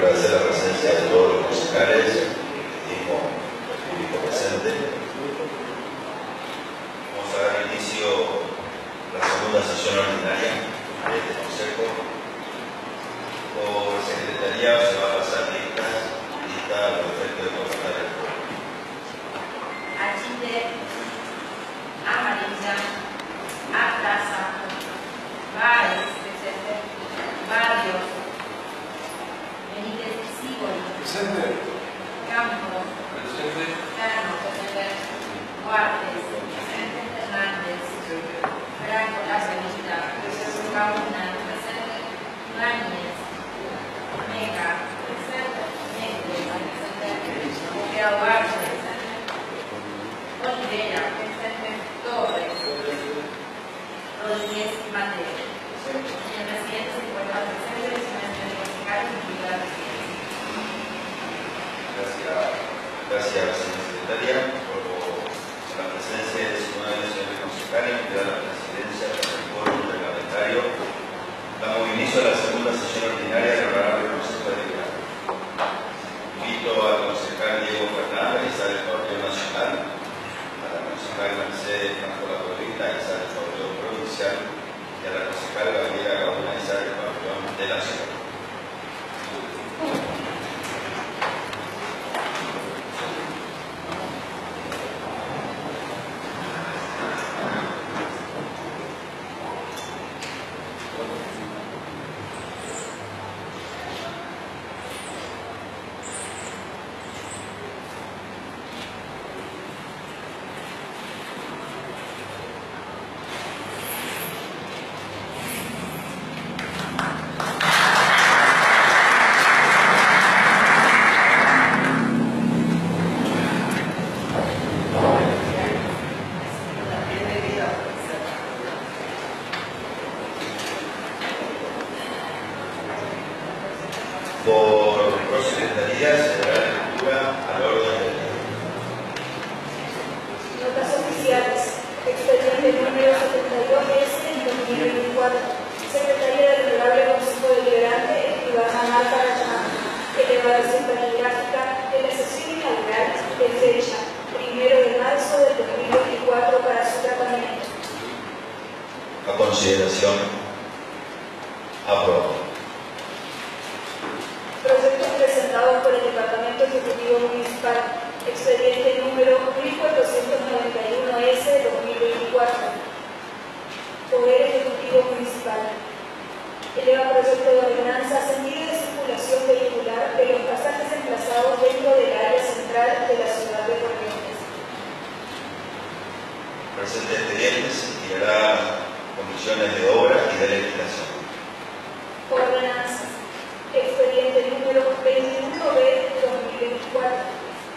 agradecer la presencia de todos los concejales, el público presente. Vamos a dar inicio a la segunda sesión ordinaria de este Consejo. Por secretaría se va a pasar lista a los efectos de constatar el pueblo. Achille, Amarilla, Ataza, Báez, Barrios, Benítez Sibori, Presente. Campos, Presente. Cano, Guardes, Hernández, Franco Lacerita, Cauna, Ibáñez, Mega, Negro, Vázquez, Olivera, Torres, Rodríguez Mateo. Señor presidente, se encuentra presente el señor concejal y titular presidente. Gracias, señora secretaria, por la presencia de 19 señores concejales y la presidencia del foro reglamentario. Damos inicio a la segunda sesión ordinaria del honorable Consejo Deliberante. Invito al concejal Diego Fernández, del Partido Nacional, a la concejal Mercedes Franco La Torrita, del Partido Provincial, y a la concejal Gabriela Gauna, del Partido de la Ciudad. Por prosecretaría se dará lectura al orden del día. Notas oficiales. Expediente número 72S en 2024. Secretaría del Honorable Consejo Deliberante, Iván Alcalá, elevación taquigráfica de la sesión inaugural de fecha 1 de marzo del 2024 para su tratamiento. A consideración. Aprobado. Proyectos presentados por el Departamento Ejecutivo Municipal. Expediente número 1491S de 2024. Poder Ejecutivo Municipal. Eleva proyecto de ordenanza sentido de circulación vehicular de los pasajes emplazados dentro del área central de la ciudad de Corrientes. Presente expediente se girará comisiones de obra y de legislación. Ordenanzas. Expediente número 21B de 2024.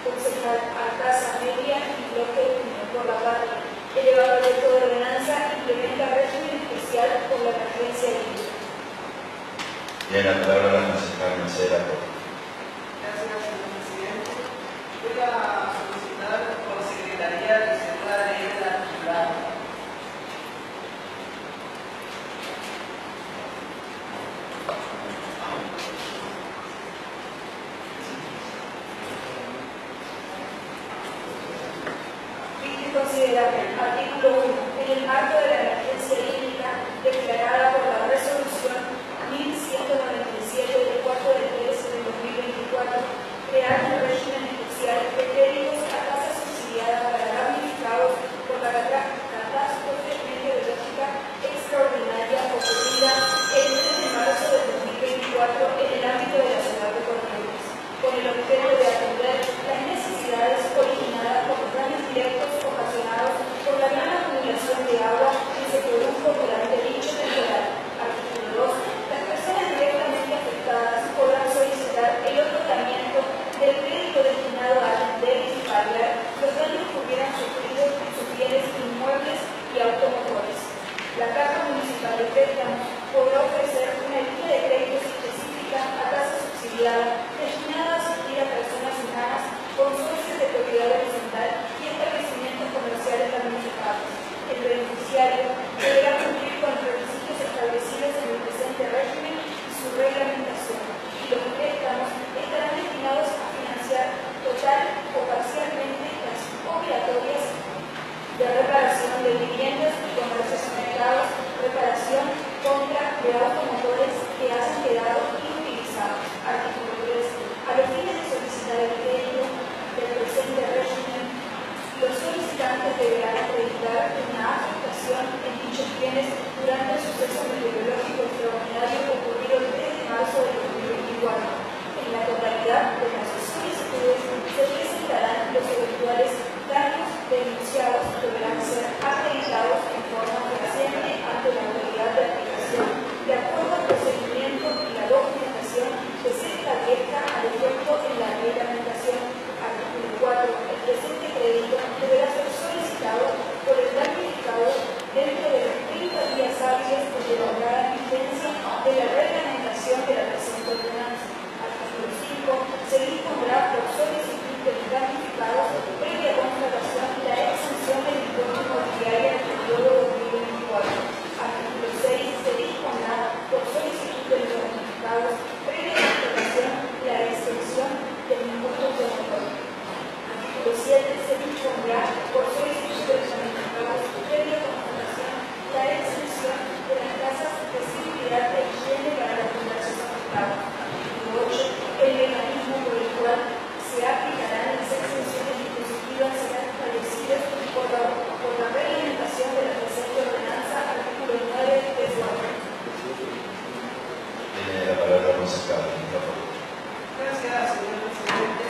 Concejal Alcázar Media y Bloque por la Patria. Eleva proyecto de ordenanza implementa régimen especial por la emergencia hídrica. Tiene la palabra la concejal Mercedes La Torre. Gracias, señor presidente. Voy a solicitar por secretaría que se pueda leer el articulado. Considerar artículo 1. En el marco de la emergencia hídrica declarada por la resolución 1197 del 4 de 3 de 2024, crear un régimen especial de créditos a tasa subsidiada para la reparación, compra de automotores que hayan quedado inutilizados. Artículo 3. A los fines de solicitar el crédito del presente régimen, los solicitantes deberán acreditar una afectación en dichos bienes durante el suceso meteorológico extraordinario ocurrido el 3 de marzo de 2024. En la totalidad de las solicitudes se presentarán los eventuales daños denunciados que deberán ser acreditados en forma fehaciente ante la autoridad de aplicación, de acuerdo al procedimiento y la documentación que se establezca al efecto en la reglamentación. Artículo 4. El presente crédito deberá ser solicitado por el damnificado dentro de los 30 días hábiles desde la entrada en vigencia de la reglamentación de la presente ordenanza. Artículo 5. Se dispondrá por solicitud de los damnificados previa constatación la exención del impuesto inmobiliario en el periodo 2024. Artículo 6. Se dispondrá por solicitud de los damnificados previa constatación la exención del impuesto automotor. Artículo 7. Se dispondrá por solicitud de los damnificados previa constatación la exención de las tasas de seguridad de higiene para los comercios afectados. Artículo 8. El mecanismo por el cual se aplicarán las exenciones dispositivas serán establecidas por la reglamentación de la presente ordenanza. Artículo 9 de su orden. Tiene la palabra concejal. Gracias, señor presidente.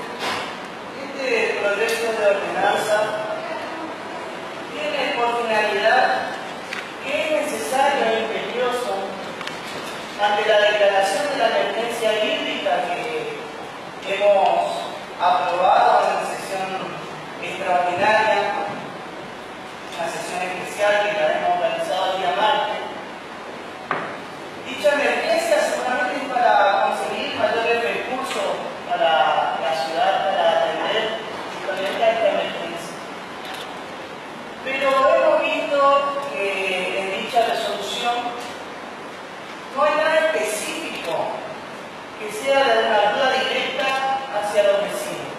Este proyecto de ordenanza tiene por finalidad que es necesario e imperioso, ante la declaración de la emergencia hídrica que hemos aprobado en la sesión extraordinaria, una sesión especial que la hemos realizado el día martes. Dicha emergencia seguramente es para conseguir mayores recursos para la ciudad, para atender esta emergencia. Pero hemos visto que en dicha resolución no hay nada específico que sea de una ayuda directa hacia los vecinos.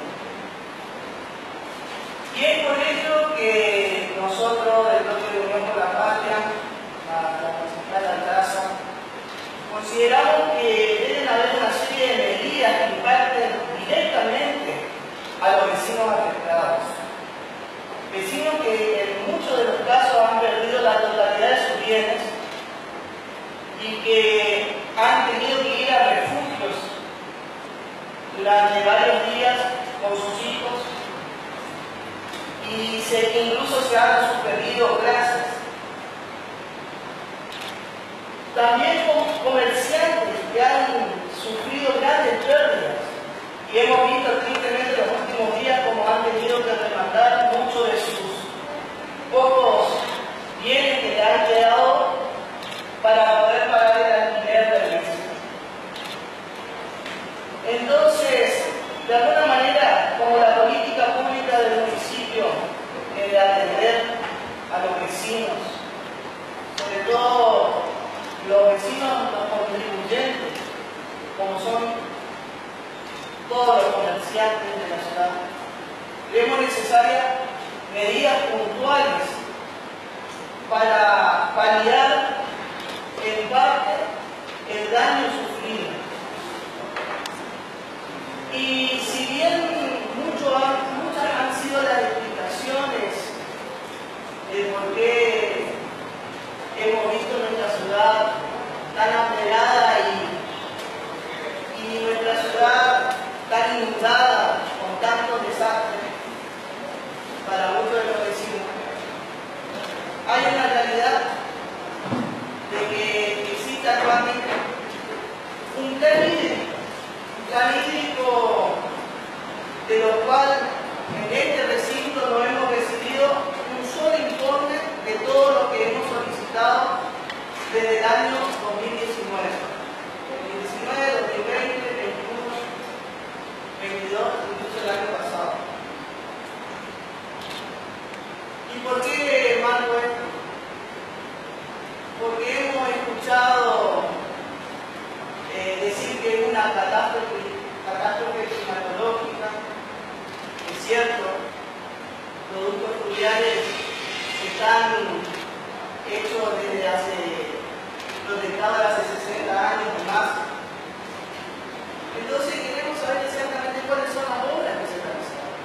Y es por ello que nosotros, del bloque de Unión por la Patria, la concejala Alcázar, consideramos que deben haber una serie de medidas que impacten directamente a los vecinos afectados. Vecinos que en muchos de los casos han perdido la totalidad de sus bienes y que han tenido que ir a refugios durante varios días con sus hijos y incluso se han suspendido clases. También comerciantes que han sufrido grandes pérdidas y hemos visto tristemente en los últimos días cómo han tenido que demandar muchos de sus pocos bienes que le han quedado para poder pagar el alquiler del mes. Entonces, de alguna manera, como la política pública del municipio de atender a los vecinos, sobre todo los vecinos, los contribuyentes, como son todos los comerciantes de la ciudad, creemos necesarias medidas puntuales para paliar en parte el daño sufrido. Y si bien muchas han sido las explicaciones de por qué hemos visto nuestra ciudad tan aplegada y nuestra ciudad tan inundada con tantos desastres para muchos de los vecinos, hay una realidad de que existe actualmente un plan hídrico de lo cual en este recinto no hemos recibido un solo informe de todo lo que hemos solicitado desde el año 2019. 2019, 2020, 2021, 2022, incluso el año pasado. ¿Y por qué marco esto? Porque hemos escuchado decir que es una catástrofe climatológica. Es cierto, productos fluviales están hecho desde hace, proyectado hace 60 años o más. Entonces queremos saber exactamente cuáles son las obras que se realizaron,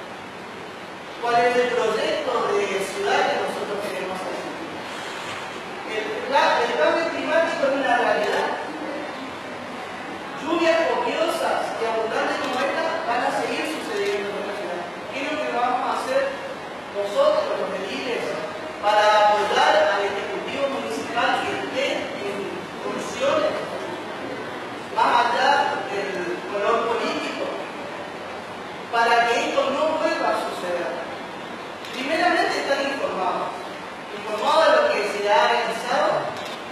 cuál es el proyecto de ciudad que nosotros queremos hacer. El cambio climático es una realidad. Lluvias copiosas y abundantes como esta van a seguir sucediendo en la ciudad. ¿Qué es lo que vamos a hacer nosotros, los ediles, para apoyar al Ejecutivo Municipal que esté en funciones más allá del color político, para que esto no vuelva a suceder? Primeramente, estar informados de lo que se ha realizado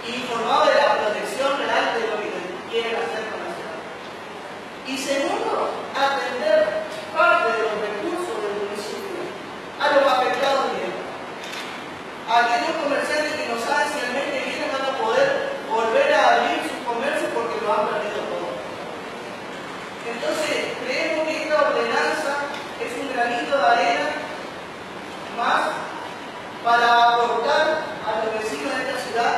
y informados de la protección real de lo que quieren hacer con la ciudad. Y segundo, atender parte de los recursos del municipio a los afectados directos, a aquellos comerciantes que no saben si el mes que viene van a poder volver a abrir sus comercios porque lo han perdido todo. Entonces, creemos que esta ordenanza es un granito de arena más para aportar a los vecinos de esta ciudad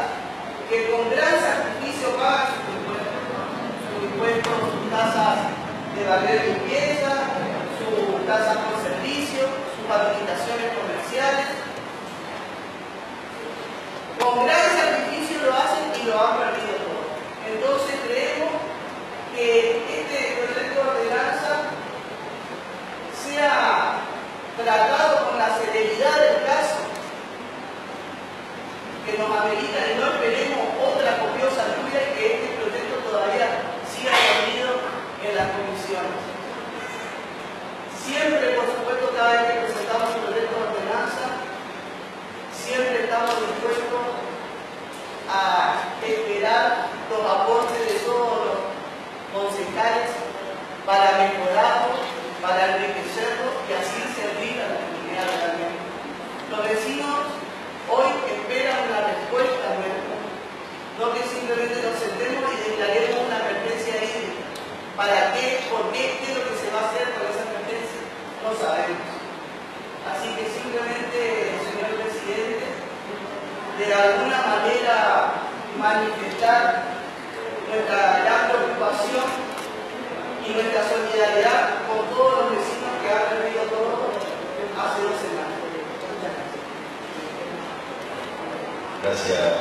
que con gran sacrificio pagan sus impuestos, sus tasas de barrer y limpieza, sus tasas por servicio, sus habilitaciones comerciales. Con gran sacrificio lo hacen y lo han perdido todo. Entonces creemos que este proyecto de ordenanza sea tratado con la celeridad del caso que nos amerita y no esperemos otra copiosa lluvia y que este proyecto todavía siga dormido en las comisiones. Siempre, por supuesto, cada vez que presentamos un proyecto de ordenanza, siempre estamos dispuestos a esperar los aportes de todos los concejales para mejorarlo, para enriquecerlo y así servir a la comunidad realmente. Los vecinos hoy esperan una respuesta nuestra, no que simplemente nos sentemos y declaremos una emergencia hídrica. ¿Para qué? ¿Por qué? ¿Qué es lo que se va a hacer con esa emergencia? No sabemos. Así que simplemente, señor presidente, de alguna manera manifestar nuestra gran preocupación y nuestra solidaridad con todos los vecinos que han perdido todo hace 2 semanas. Muchas gracias. Gracias.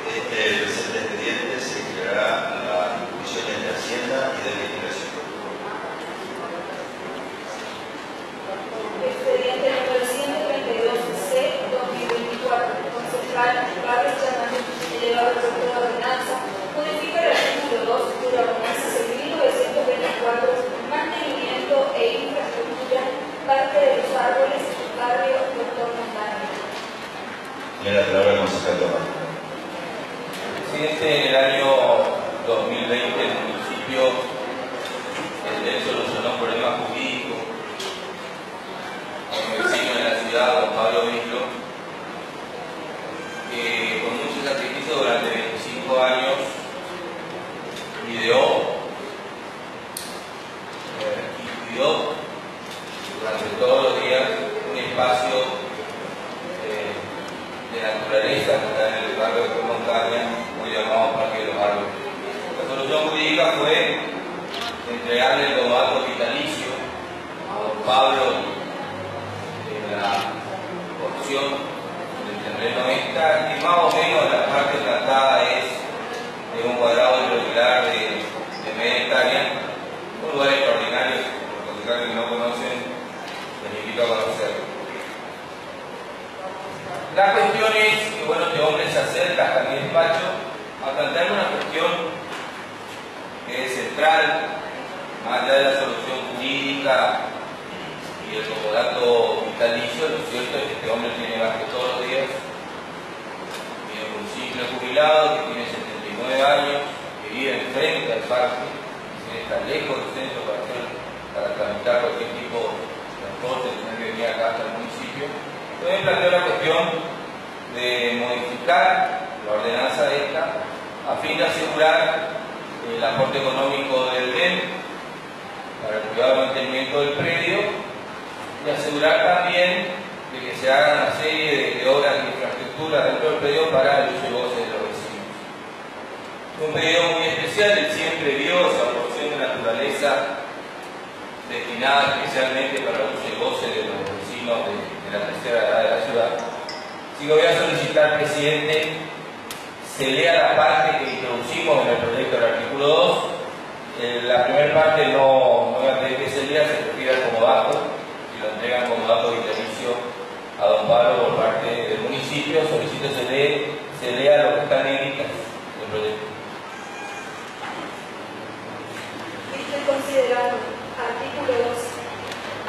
Este presente expediente se creará a las comisiones de Hacienda y de Legislación. Expediente número 132C 2024. Concejal Vargas Chávez, elevado al proyecto de ordenanza, modifica el artículo 2 de la ordenanza 6.924, mantenimiento e infraestructura, parte de los árboles, barrio, Doctor Montaña. Tiene la palabra el concejal Tomás. Presidente, en el año 2020 el municipio solucionó un problema jurídico con un vecino de la ciudad, don Pablo Vizlo, que con mucho sacrificio durante 25 años ideó y cuidó durante todos los días un espacio de naturaleza que está en el barrio de Montaña, muy llamado Parque de los Árboles. La solución jurídica fue entregarle el comodato vitalicio a don Pablo de la porción del terreno esta, que más o menos la parte tratada es de un cuadrado irregular de media hectárea, un lugar extraordinario, los que no conocen, les invito a conocerlo. La cuestión es que, bueno, este hombre se acerca hasta mi despacho a plantear una cuestión que es central, más allá de la solución jurídica y el comodato vitalicio. Lo cierto es que este hombre tiene gasto todos los días, tiene un simple jubilado que tiene 79 años, que vive enfrente al parque, que está lejos del centro para tramitar cualquier tipo de transporte, tener que venir acá hasta el municipio. Entonces planteó la cuestión de modificar la ordenanza esta a fin de asegurar el aporte económico del DEN para el cuidado y mantenimiento del predio, y asegurar también de que se haga una serie de obras de infraestructura dentro del predio para el uso y goce de los vecinos. Un predio muy especial, él siempre vio esa porción de naturaleza destinada especialmente para el uso y goce de los vecinos de la tercera edad de la ciudad. Así que voy a solicitar, presidente, se lea la parte que introducimos en el proyecto del artículo 2. La primera parte no voy a pedir que se lea, se refiere al comodato, y lo entregan como dato de inicio a don Pablo por parte del municipio. Solicito se lea lo que está en negritas del proyecto. Estoy considerando artículo 2.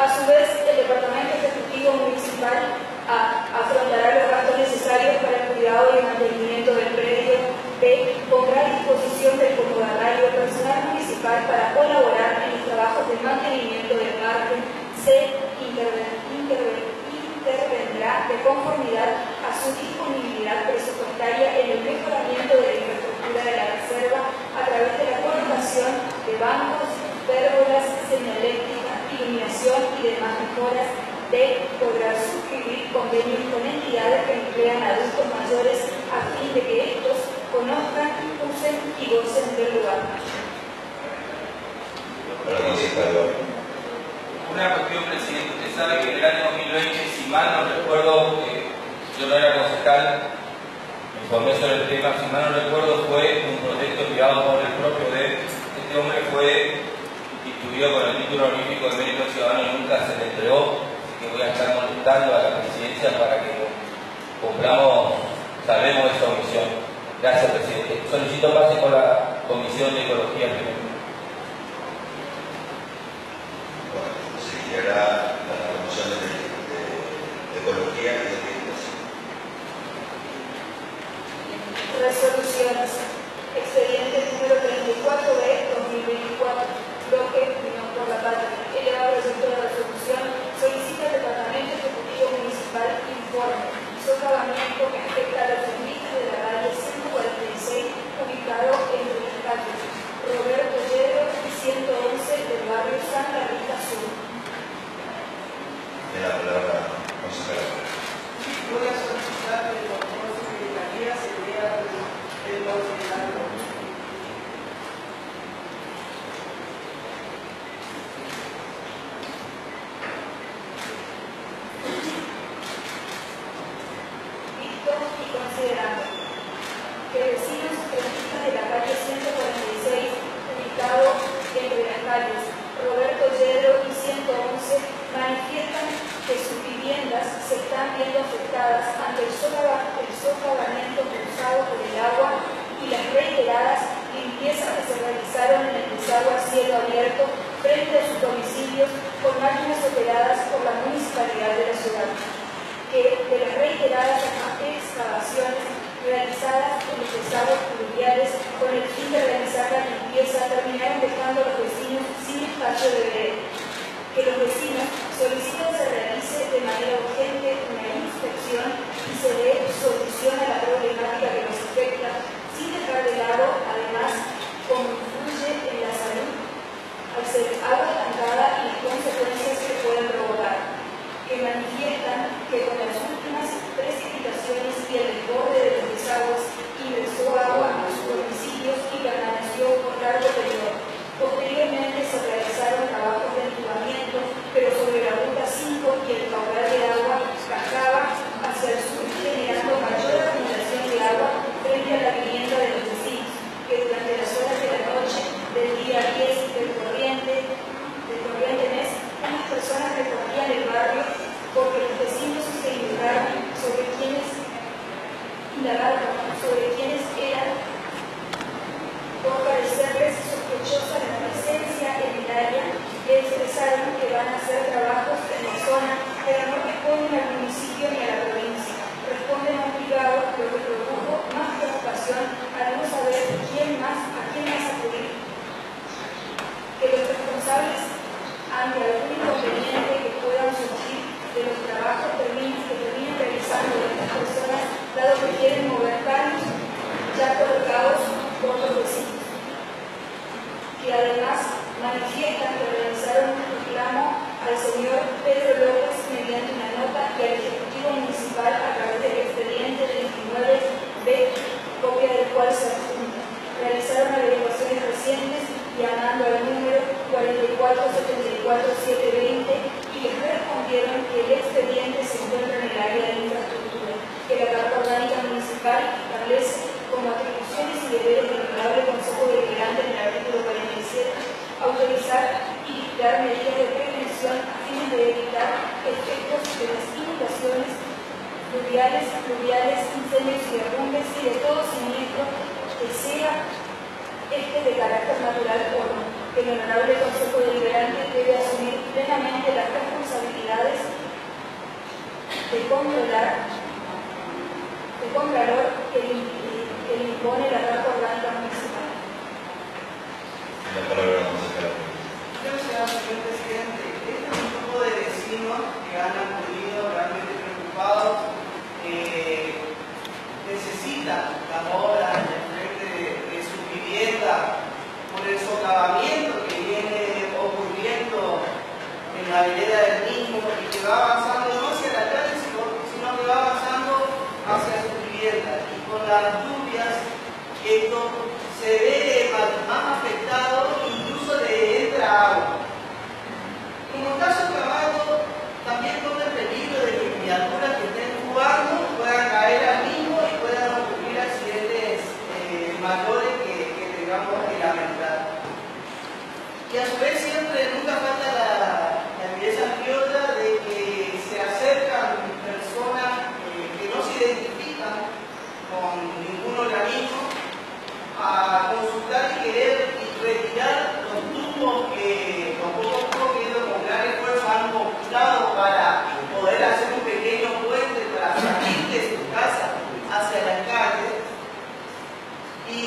A su vez, el Departamento Ejecutivo Municipal afrontará los gastos necesarios para el cuidado y el mantenimiento del predio. B. Pondrá a disposición del comodatario personal municipal para colaborar en los trabajos de mantenimiento del parque. C. Intervendrá de conformidad a su disponibilidad presupuestaria en el mejoramiento de la infraestructura de la reserva a través de la colocación de bancos, pérgolas, señaléctrica, iluminación y demás mejoras. D. Podrá suscribir convenios con entidades que emplean a adultos mayores a fin de que estos conozcan, usen y gocen del lugar. Una cuestión, presidente, usted sabe que en el año 2020, si mal no recuerdo, yo no era concejal, me informé sobre el tema, si mal no recuerdo, fue un proyecto enviado por el propio de este hombre, fue instituido con el título honorífico de mérito ciudadano y nunca se le entregó. Que voy a estar molestando a la presidencia para que salvemos esa omisión. Gracias, presidente. Solicito pase con la Comisión de Ecología primero. Bueno, seguirá la Comisión de Ecología y de Legislación. Resoluciones. Expediente número 34 de 2024. Bloque Unión por la Patria. Elevado proyecto de resolución solicita al Departamento Ejecutivo Municipal informe socavamiento que afecta a los servicios de la calle 146 ubicado entre las calles Roberto Lledó y 111 del barrio Santa Rita Sur. Tiene la palabra, consejera. Voy a solicitar que el doctor Secretaría se lea el considerado. Considerando que vecinos rentistas de la calle 146, ubicado entre las calles Roberto Lledó y 111, manifiestan que sus viviendas se están viendo afectadas ante el socavamiento causado por el agua y las reiteradas limpiezas que se realizaron en el desagüe a cielo abierto frente a sus domicilios con máquinas operadas por la municipalidad de la ciudad. Que de las reiteradas excavaciones realizadas en los desagües pluviales con el fin de realizar la limpieza terminaron dejando a los vecinos sin espacio de vereda. Que los vecinos solicitan se realice de manera urgente una inspección y se dé solución a la problemática que nos afecta, sin dejar de lado, además, cómo influye en la salud al ser agua estancada y las consecuencias que pueden provocar. concluyeron que el expediente se encuentra en el área de infraestructura, que la Carta Orgánica Municipal establece como atribuciones y deberes del Honorable Consejo Deliberante en el artículo 47 autorizar y dictar medidas de prevención a fines de evitar efectos de las inundaciones fluviales, incendios y derrumbes y de todo siniestro que sea de carácter natural o no, que el Honorable Consejo Deliberante debe asumir plenamente las responsabilidades de contralor que le impone la Carta Orgánica Municipal. La palabra la consejera. Gracias, señor presidente. Este es un grupo de vecinos que han acudido realmente preocupados, necesitan la obra en el frente de su vivienda por el socavamiento que viene ocurriendo en la vereda del mismo y que va avanzando no hacia la calle, sino que va avanzando hacia su vivienda. Y con las lluvias esto se ve más afectado, incluso le entra agua. Como está socavado, también corre el peligro de que criaturas que estén jugando puedan caer al mismo y puedan ocurrir accidentes mayores que tengamos que lamentar. Y a su vez siempre nunca falta la belleza criolla de que se acercan personas que no se identifican con ningún organismo a consultar y querer retirar los tubos que los pocos tubos que con gran esfuerzo han computado para poder hacer un pequeño puente para salir de su casa hacia las calles, y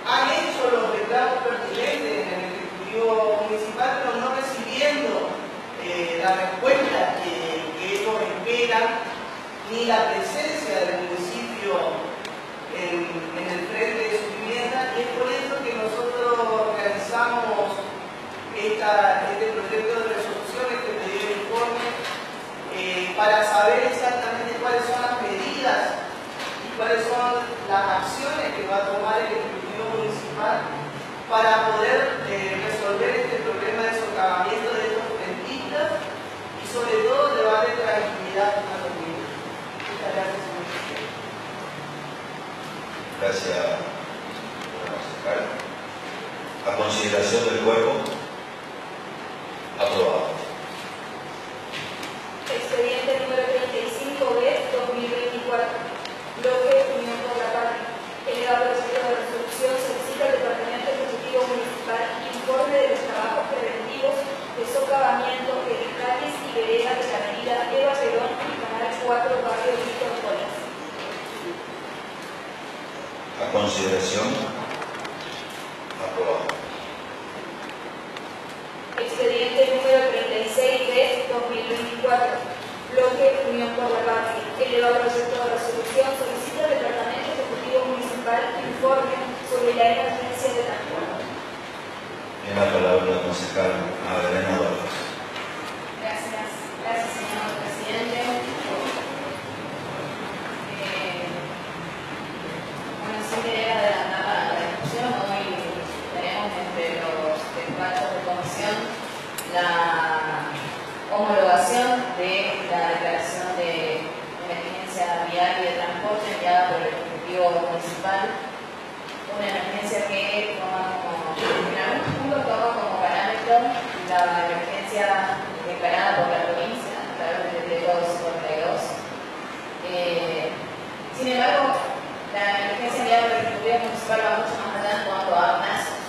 han hecho los reclamos pertinentes en el Ejecutivo Municipal, pero no recibiendo la respuesta que ellos esperan, ni la presencia del municipio en el frente de su vivienda, y es por eso que nosotros realizamos este proyecto de resolución, este pedido de informe, para saber exactamente cuáles son las medidas y cuáles son las acciones que va a tomar el Ejecutivo Municipal para poder resolver este problema de socavamiento de estos frentistas y sobre todo llevarle tranquilidad a los niños. Muchas gracias, señor presidente. Gracias, concejal. A consideración del cuerpo. Aprobado. Expediente número 35B-2024. Bloque Unión por la Patria. Elevado proyecto de resolución solicita al Departamento Ejecutivo Municipal informe de los trabajos preventivos de socavamiento de calles y veredas de la avenida Eva Perón y Canal 4, barrio Víctor Colas. A consideración. Aprobado. Expediente número 36B-2024. Bloque Unión por la Patria. Elevado proyecto de resolución solicita al Departamento Ejecutivo Municipal informe sobre la emergencia de transporte. Tiene la palabra la concejal Magdalena Vargas. Gracias, señor presidente. Bueno, sin querer adelantar la discusión, hoy tenemos entre los despachos de comisión la homologación de la declaración de emergencia vial y de transporte enviada por el Ejecutivo Municipal. Una emergencia que toma en algunos puntos toma como parámetro la emergencia declarada por la provincia a través del decreto 252. Sin embargo, la emergencia enviada por el Ejecutivo Municipal va mucho más allá en cuanto a plazos.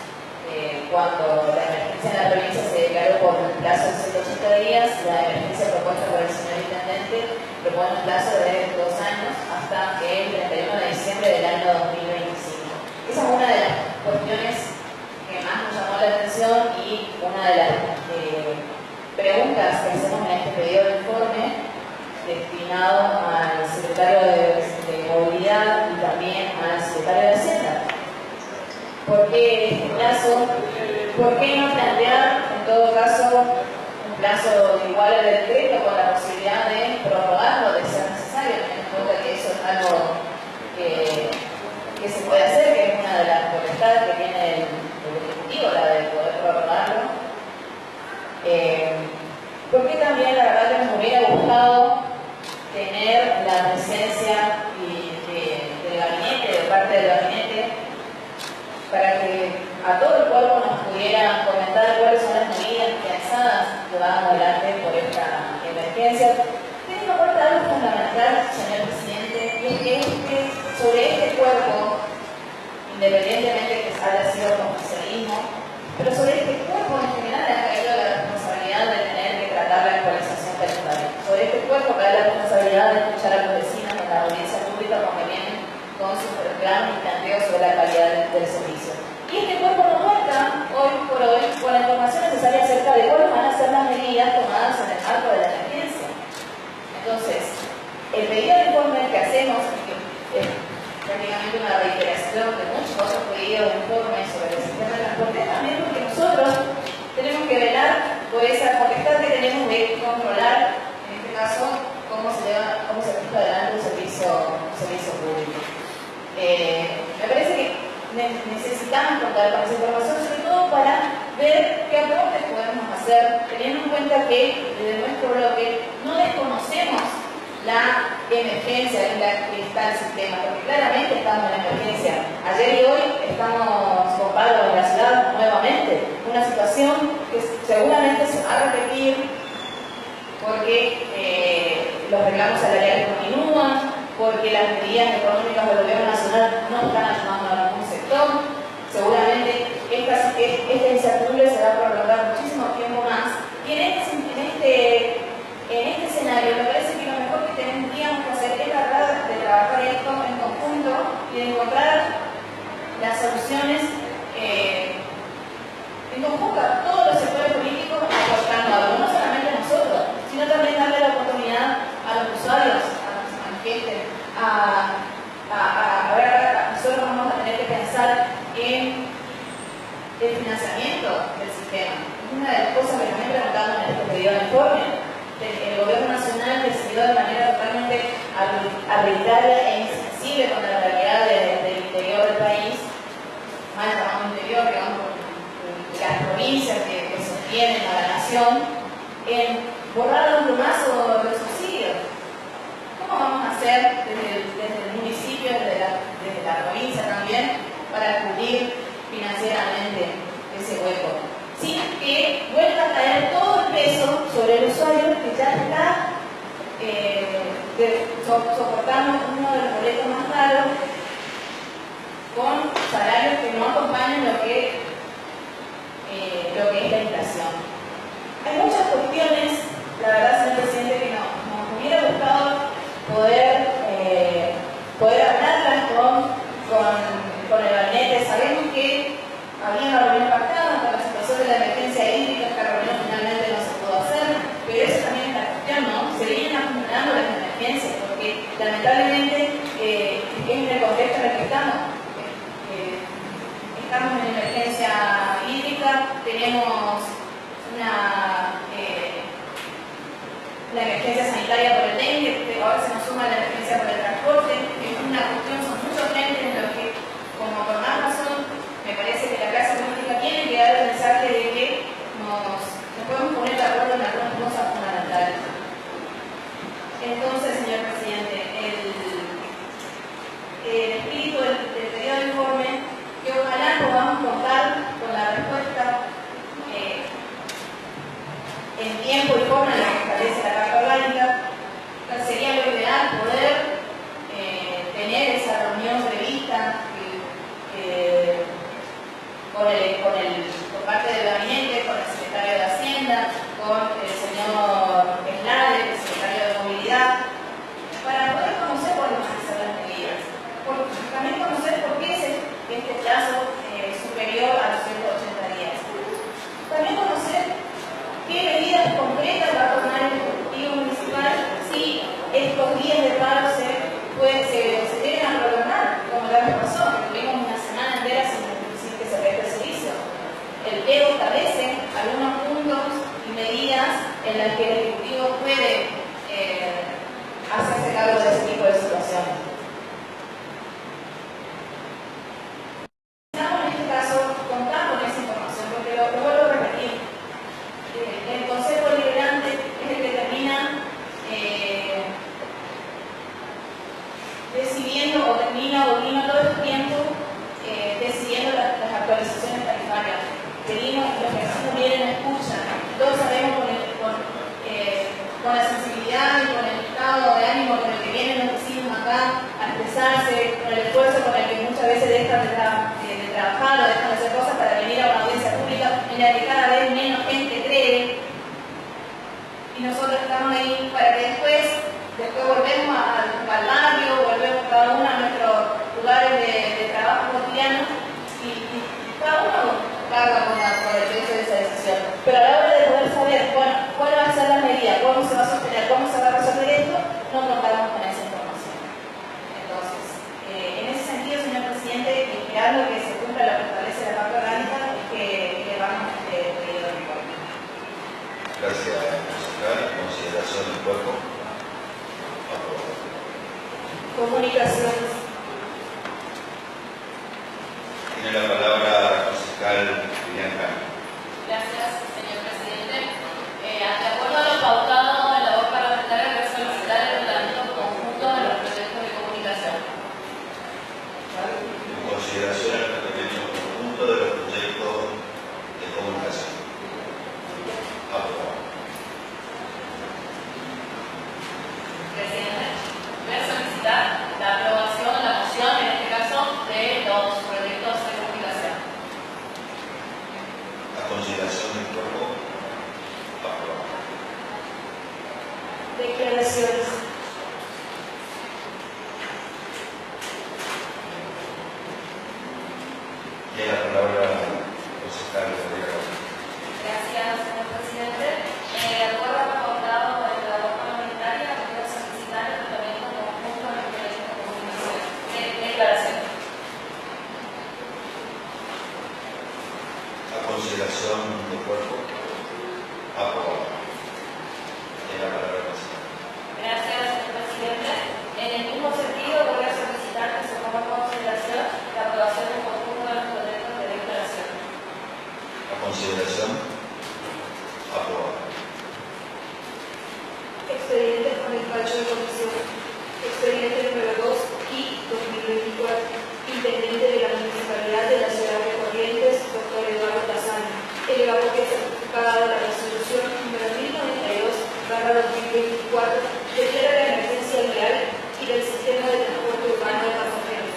Cuando la emergencia en la provincia se declaró por un plazo de 180 días, la emergencia propuesta por el señor intendente propone un plazo de 2 años hasta el 31 de diciembre del año 2025. Esa es una de las cuestiones que más nos llamó la atención y una de las preguntas que hacemos en este pedido de informe destinado al secretario de Movilidad y también al secretario de Hacienda. ¿Por qué este plazo? ¿Por qué no plantear, en todo caso, un plazo igual al del decreto con la posibilidad de prorrogarlo de ser necesario, teniendo en cuenta que eso es algo que se puede hacer, que es una de las potestades que tiene el Ejecutivo, la de poder prorrogarlo? porque también la verdad que nos hubiera gustado tener la presencia del gabinete, de parte del gabinete, para que a todo el cuerpo nos pudiera comentar cuáles son las medidas pensadas que van adelante por esta emergencia. Teniendo en cuenta algo fundamental, señor presidente, y es que sobre este cuerpo, independientemente que haya sido comercialismo, pero sobre este cuerpo en general ha caído la responsabilidad de tener que tratar la actualización tarifária. Sobre este cuerpo cae la responsabilidad de escuchar a los vecinos en la audiencia pública cuando vienen con sus reclamos y planteos sobre la calidad del servicio. Y este cuerpo no cuenta hoy por hoy con la información necesaria acerca de cuáles van a ser las medidas tomadas en el marco de la emergencia. Entonces, el pedido de informe que hacemos, que es prácticamente una reiteración de muchos otros pedidos de informe sobre el sistema de transporte, también porque nosotros tenemos que velar por esa potestad que tenemos de controlar, en este caso, cómo se puso adelante un servicio público. Me parece que necesitamos contar con esa información, sobre todo para ver qué aportes podemos hacer, teniendo en cuenta que desde nuestro bloque no desconocemos la emergencia en la que está el sistema, porque claramente estamos en emergencia. Ayer y hoy estamos con paro en la ciudad nuevamente, una situación que seguramente se va a repetir porque los reclamos salariales continúan, porque las medidas económicas del gobierno nacional no están ayudando a ningún sector. Seguramente esta incertidumbre se va a prolongar muchísimo tiempo más. Y en este escenario me parece que lo mejor que tendríamos que hacer es tratar de trabajar esto en conjunto y de encontrar las soluciones en conjunto a todos los sectores políticos aportando algo, no solamente a nosotros, sino también darle la oportunidad a los usuarios, a los que se manifiesten, a ver, nosotros vamos a tener que pensar en el financiamiento del sistema. Una de las cosas que también preguntamos en este pedido de informe, el gobierno nacional decidió de manera totalmente arbitraria e insensible con la realidad del interior del país, mal llamado interior, digamos, las provincias que sostienen a la nación, en borrar un plumazo de los subsidios. ¿Cómo vamos a hacer desde el municipio, desde la provincia también, para cubrir financieramente ese hueco? Sin que vuelva a caer todo el peso sobre el usuario que ya está soportando uno de los boletos más caros con salarios que no acompañan lo que es la inflación. Hay muchas cuestiones, la verdad, señor presidente, que nos hubiera gustado poder hablarlas con el gabinete. Sabemos que había una reunión pactada con la situación de la emergencia hídrica, esta reunión finalmente no se pudo hacer, pero eso también es la cuestión, ¿no? Se vienen acumulando las emergencias, porque lamentablemente es en el contexto en el que estamos. Estamos en emergencia hídrica, tenemos la emergencia sanitaria por el dengue, ahora se nos suma la emergencia por el transporte. Es una cuestión, son muchos frentes en los que, como por más razón, me parece que la clase política tiene que dar el mensaje de que nos podemos poner de acuerdo en algunas cosas fundamentales. Entonces, señor presidente, el espíritu del pedido de informe, que ojalá podamos contar con la respuesta en tiempo y forma en la que establece la Carta Orgánica. Sería lo ideal poder tener esa reunión prevista por parte del gabinete, con el secretario de Hacienda, con el señor Eslade, el secretario de Movilidad, para poder conocer cuáles van a ser las medidas. También conocer por qué es este plazo superior a los 180 días. También conocer qué medidas concretas va a tomar el Ejecutivo Municipal si estos días de paro se tienen a prolongar, como ya nos pasó, que tuvimos una semana entera sin que se preste el servicio. El pliego establece algunos puntos y medidas en las que el Ejecutivo puede hacerse cargo de ese tipo de situaciones. En este caso, contar con esa información, porque lo vuelvo a repetir. El Consejo Deliberante con la sensibilidad y con el estado de ánimo con el que vienen los vecinos acá a expresarse, con el esfuerzo con el que muchas veces dejan de trabajar o dejan de hacer cosas para venir a una audiencia pública en la que cada vez menos gente cree. Y nosotros estamos ahí para que después volvemos al barrio, volvemos cada uno a nuestros lugares de trabajo cotidiano y cada uno paga con el peso de esa decisión. Pero a la hora de poder saber, bueno, cuál va a ser la medida, cómo se va a sostener, cómo se va a resolver esto, no contamos con esa información. Entonces, en ese sentido, señor presidente, esperando que se cumpla lo que establece la Carta Orgánica y que vamos a este pedido de informe. Gracias, concejal. Consideración del cuerpo. Aprobado. Comunicaciones. Tiene la palabra la concejal Lilian Cano. Gracias, señor presidente. De acuerdo a lo pautado en la voz parlamentaria, voy a solicitar el tratamiento conjunto de los proyectos de comunicación. En consideración al tratamiento conjunto de los proyectos de comunicación. Aprobado. Presidente, voy a solicitar la aprobación de la moción, en este caso, de los proyectos de comunicación. A consideración del cuerpo. Aprobado. Declaraciones. Tiene la palabra la concejal Rodríguez. Gracias, señor presidente. De acuerdo a lo pautado en la voz parlamentaria, voy a solicitar el tratamiento conjunto de los proyectos de comunicación. Declaración. A consideración del cuerpo. Aprobado. Tiene la palabra la concejal. Gracias, señor presidente. En el mismo sentido, voy a solicitar que se ponga en consideración la aprobación del conjunto de los proyectos de declaración. A consideración. Aprobado. Expedientes con despacho de comisión. Expediente número 2 y 2024. Intendente de la Municipalidad de la Ciudad de Corrientes, doctor Eduardo Tazán. Elevado que certificada la resolución número 1092/2024 declara la emergencia vial y del sistema de transporte urbano de pasajeros.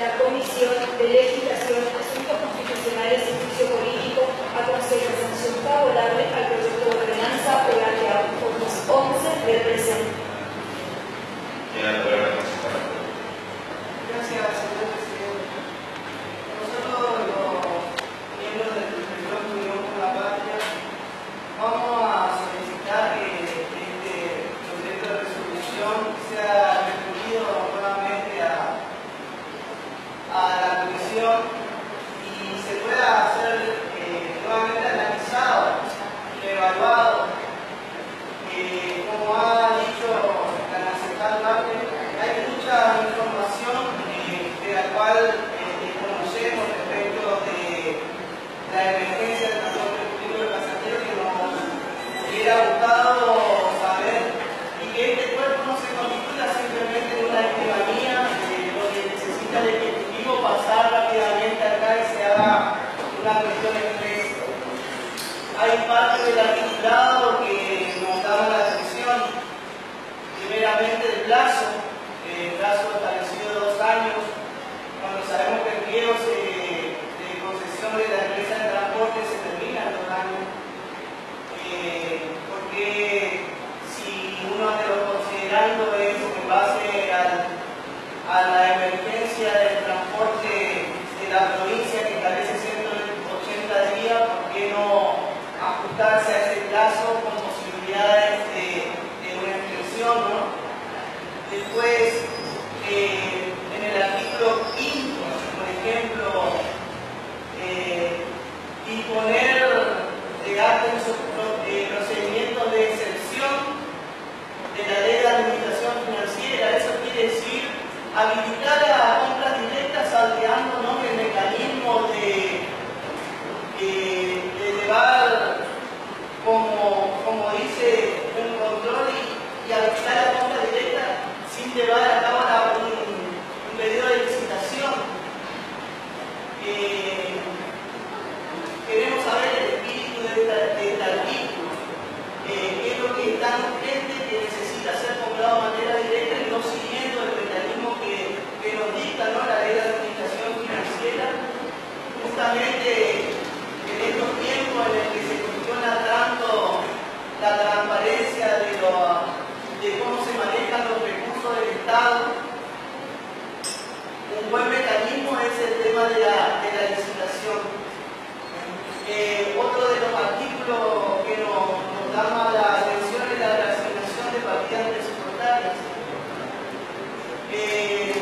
La Comisión de Legislación, Asuntos Constitucionales y Juicio Político aconseja sanción favorable al proyecto de ordenanza oral de Augustus 11 del presente. Tiene la palabra la concejal. Gracias, señor presidente. Nosotros, los miembros del Tribunal de Unión por la Patria, vamos a solicitar que este proyecto de resolución sea recurrido nuevamente a la comisión y se pueda hacer nuevamente analizado y evaluado. Como ha dicho la concejal Vázquez, hay mucha información de la cual conocemos respecto de la emergencia del transporte público de pasajeros que nos hubiera gustado saber y que este cuerpo no se constituya simplemente en una escribanía lo que necesita el Ejecutivo pasar rápidamente acá y se haga una cuestión expresa. Hay parte del articulado que nos da la atención, primeramente el plazo establecido de 2 años, cuando sabemos que el pliego de concesión de la empresa de transporte se termina en 2 años, porque si uno de los considerando es en base a la emergencia del transporte de la provincia que establece 180 días, ¿por qué no ajustarse a ese plazo con posibilidades de una extensión, ¿no? Después, en el artículo 5, por ejemplo, disponer de actos procedimientos de excepción de la ley de administración financiera. Eso quiere decir habilitar a compras directas salteándonos el mecanismo de llevar, como dice, un control y habilitar la compra directa sin llevar a cabo un pedido de licitación. Queremos saber el espíritu de este artículo. asignación. Otro de los artículos que nos llama la atención es la de la asignación de partidas presupuestarias.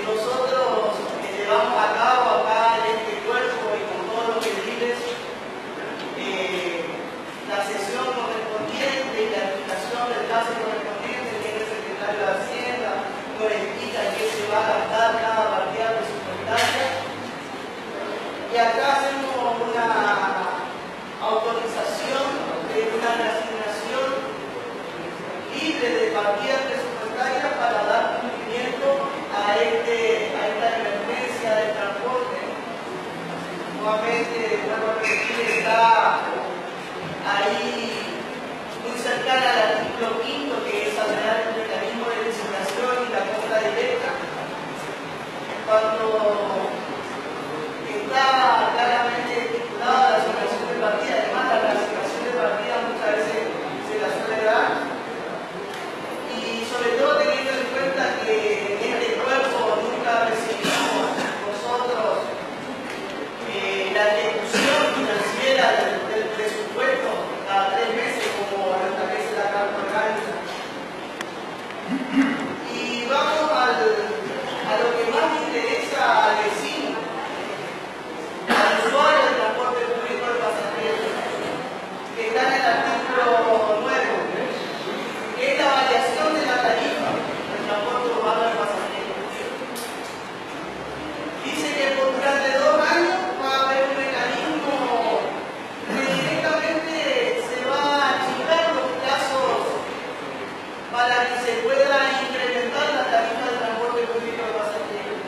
Nosotros llevamos a cabo acá en este cuerpo y con todos los pedibles la sesión correspondiente y la explicación del caso correspondiente, que es el secretario de Hacienda, nos explica en qué se va a gastar cada partida presupuestaria. Y acá hacemos una autorización de una reasignación libre de partidas presupuestarias para dar cumplimiento a esta emergencia del transporte. Nuevamente, vuelvo a repetir, está ahí muy cercana al artículo 5, que es alterar el mecanismo de licitación y la compra directa. Cuando está claramente estipulada la asignación de partida, además la asignación de partida muchas veces se la suele dar, y sobre todo teniendo en cuenta que en este cuerpo nunca recibimos nosotros la ejecución financiera del presupuesto cada 3 meses, como lo establece la Carta Orgánica. Y vamos a lo que más me interesa al vecino, al usuario del transporte público de pasajeros, que está en el artículo 9, que es la variación de la tarifa del transporte urbano de pasajeros. Dice que durante 2 años va a haber un mecanismo que directamente se va a achicar los plazos para que se pueda incrementar la tarifa del transporte público de pasajeros.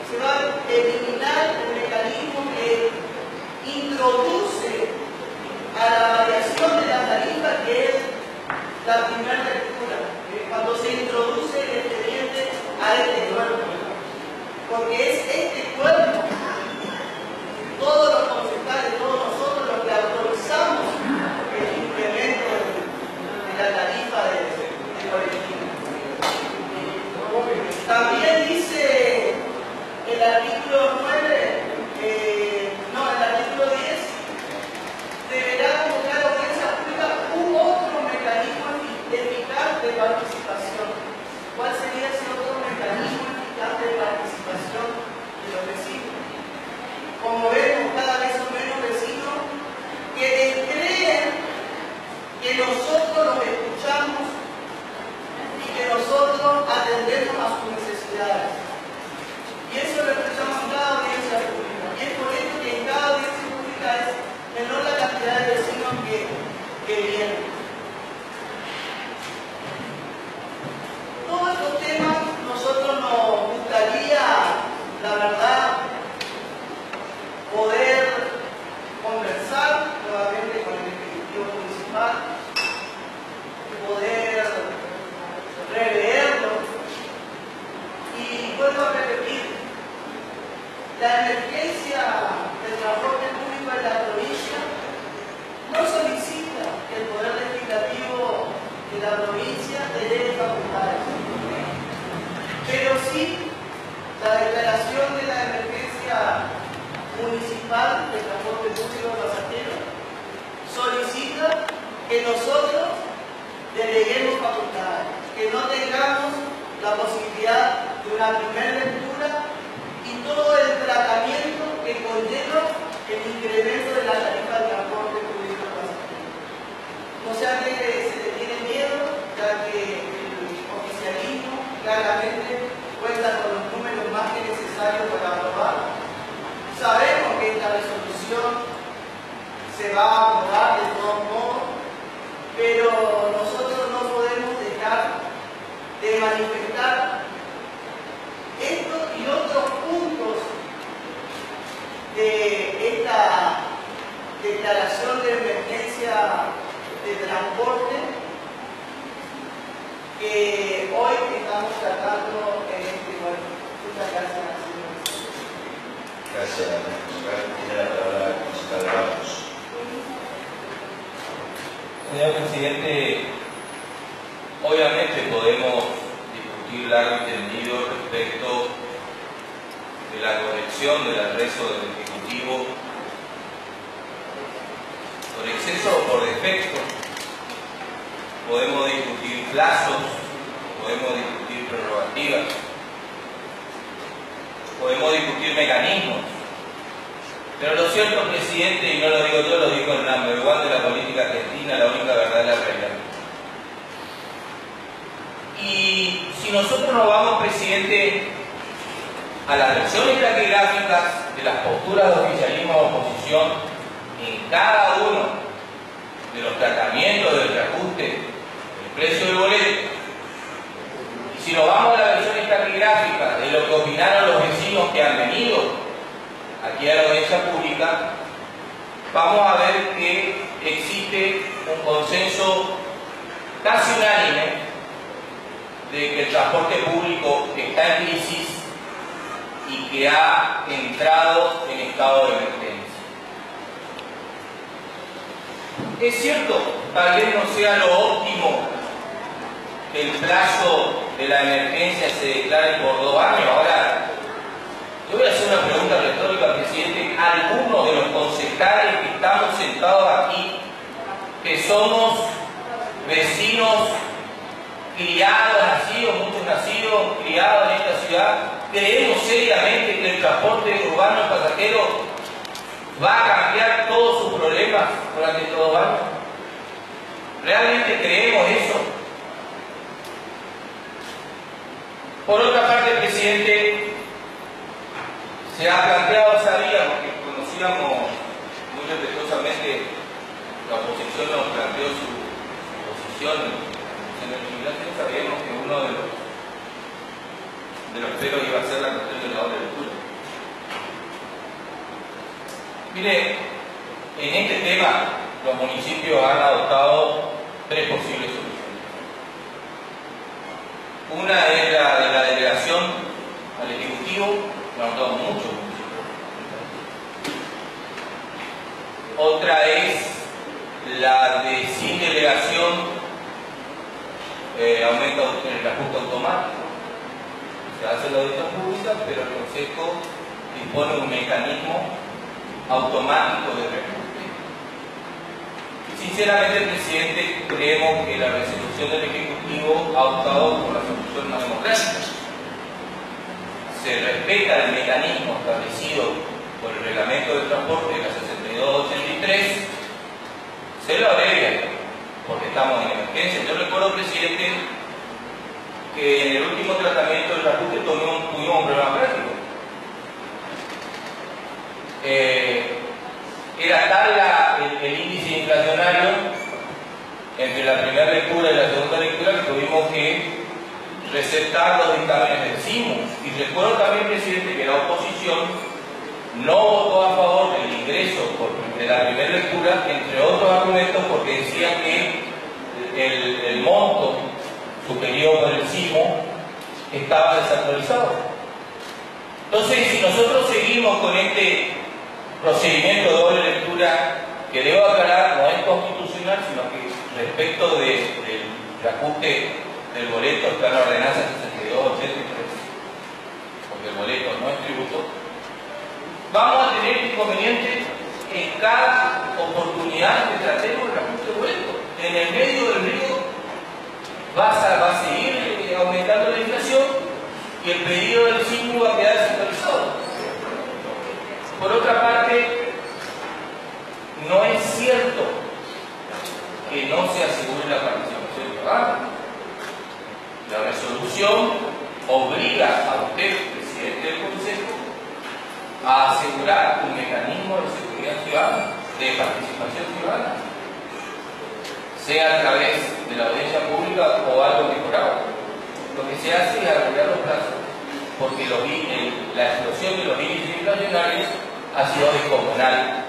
Se va a eliminar el mecanismo que introduce a la variación de la tarifa, que es la primera lectura, cuando se introduce el expediente a este cuerpo. Porque es este cuerpo, todos los concejales, todos nosotros los que autorizamos el incremento de la tarifa de colectivo. También dice el artículo 9, el artículo 10, deberá convocar audiencia pública u otro mecanismo eficaz de participación. ¿Cuál sería ese otro mecanismo eficaz de participación de los vecinos? Como vemos, cada vez son menos vecinos que creen que nosotros los escuchamos y que nosotros atendemos a sus necesidades. Y eso lo escuchamos en cada audiencia pública. Y es por eso que en cada audiencia pública es menor la cantidad de vecinos que vienen. Todos estos temas nosotros nos gustaría, la verdad, poder conversar nuevamente con el Ejecutivo Municipal, poder releerlo. Y vuelvo a repetir, la emergencia del transporte público en la provincia no solicita que el Poder Legislativo de la provincia delegue facultades, pero sí la declaración de la emergencia municipal del transporte público de pasajeros solicita que nosotros deleguemos facultades, que no tengamos la posibilidad de una primera lectura y todo el tratamiento que conlleva el incremento de la tarifa del transporte público de pasajeros. No sea que se le tiene miedo, ya que el oficialismo claramente cuenta con los números más que necesarios para aprobar. Sabemos que esta resolución se va a aprobar de todos modos, pero nosotros no podemos dejar de manifestar estos y otros puntos de esta declaración de emergencia de transporte que hoy estamos tratando en este lugar. Muchas gracias. Gracias, concejal. Tiene la palabra el concejal Ramos. Señor presidente, obviamente podemos discutir largo y tendido respecto de la corrección del regreso del Ejecutivo por exceso o por defecto. Podemos discutir plazos, podemos discutir prerrogativas, podemos discutir mecanismos. Pero lo cierto, presidente, y no lo digo yo, lo digo el number one de la política argentina, la única verdad es la realidad. Y si nosotros nos vamos, presidente, a las versiones taquigráficas de las posturas de oficialismo o oposición en cada uno de los tratamientos del reajuste del precio del boleto, y si nos vamos a las versiones taquigráficas de lo que opinaron los vecinos que han venido aquí a la audiencia pública, vamos a ver que existe un consenso casi unánime de que el transporte público está en crisis y que ha entrado en estado de emergencia. Es cierto, tal vez no sea lo óptimo que el plazo de la emergencia se declare por 2 años. Ahora, yo voy a hacer una pregunta retórica, presidente. ¿Alguno de los concejales que estamos sentados aquí, que somos vecinos criados, nacidos, muchos nacidos, criados en esta ciudad, creemos seriamente que el transporte urbano pasajero va a cambiar todos sus problemas durante todo el año? ¿Realmente creemos eso? Por otra parte, presidente, se ha planteado esa vía, porque conocíamos muy respetuosamente, la oposición nos planteó su posición en el inmigrante, sabíamos que uno de los peros iba a ser la cuestión de la doble lectura. Mire, en este tema los municipios han adoptado 3 posibles soluciones. Una es la de la delegación al Ejecutivo, lo han adoptado muchos municipios. Otra es la de sin delegación, aumenta el ajuste automático. Se hace la audiencia pública, pero el Consejo dispone un mecanismo automático de reajuste. Sinceramente, presidente, creemos que la resolución del Ejecutivo ha optado por la solución más democrática. Se respeta el mecanismo establecido por el reglamento del transporte de la 6283, se lo abrevia porque estamos en emergencia. Yo recuerdo, presidente, que en el último tratamiento del reajuste tuvimos un problema práctico. Era tal el índice inflacionario entre la primera lectura y la segunda lectura que tuvimos que receptar los dictámenes del CIMU. Y recuerdo también, presidente, que la oposición no votó a favor del ingreso de la primera lectura, entre otros argumentos, porque decía que el monto superior por el CIMU estaba desactualizado. Entonces, si nosotros seguimos con este procedimiento de doble lectura, que debo aclarar, no es constitucional, sino que respecto del reajuste del boleto está en la ordenanza 6283, porque el boleto no es tributo, vamos a tener inconvenientes en cada oportunidad que tratemos el reajuste del boleto. En el medio del río va a seguir aumentando la inflación y el pedido del CIMU va a quedar desactualizado. Por otra parte, no es cierto que no se asegure la participación ciudadana. La resolución obliga a usted, presidente del Consejo, a asegurar un mecanismo de seguridad ciudadana, de participación ciudadana, sea a través de la audiencia pública o algo mejorado. Lo que se hace es alargar los plazos, porque la explosión de los índices inflacionarios ha sido descomunal.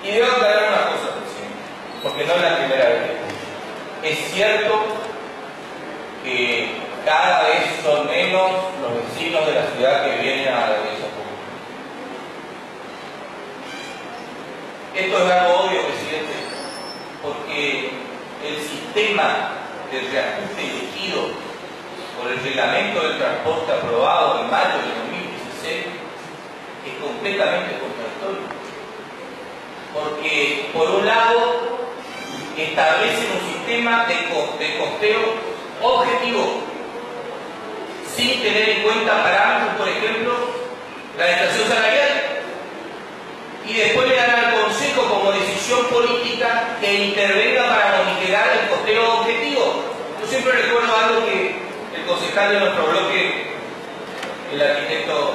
Y debo aclarar una cosa, presidente, porque no es la primera vez que escucho. Es cierto que cada vez son menos los vecinos de la ciudad que vienen a la audiencia pública. Esto es algo obvio, presidente, porque el sistema de reajuste elegido por el reglamento del transporte aprobado en mayo de 2016 es completamente contradictorio. porque por un lado establecen un sistema de costeo objetivo, sin tener en cuenta parámetros, por ejemplo, la inflación salarial, y después le dan al Consejo como decisión política que intervenga para monitorear el costeo objetivo. Yo siempre recuerdo algo que el concejal de nuestro bloque, el arquitecto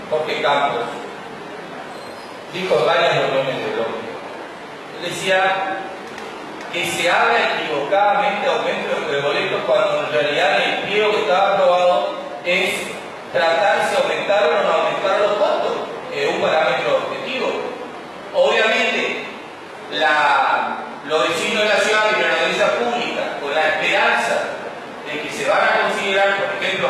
Jorge Campos, dijo en varias reuniones de bloque. Él decía que se habla equivocadamente de aumento de boletos cuando en realidad el pliego que estaba aprobado es tratar si aumentaron o no aumentaron los costos, un parámetro objetivo. Obviamente, los vecinos de la ciudad y la audiencia pública, con la esperanza de que se van a considerar, por ejemplo,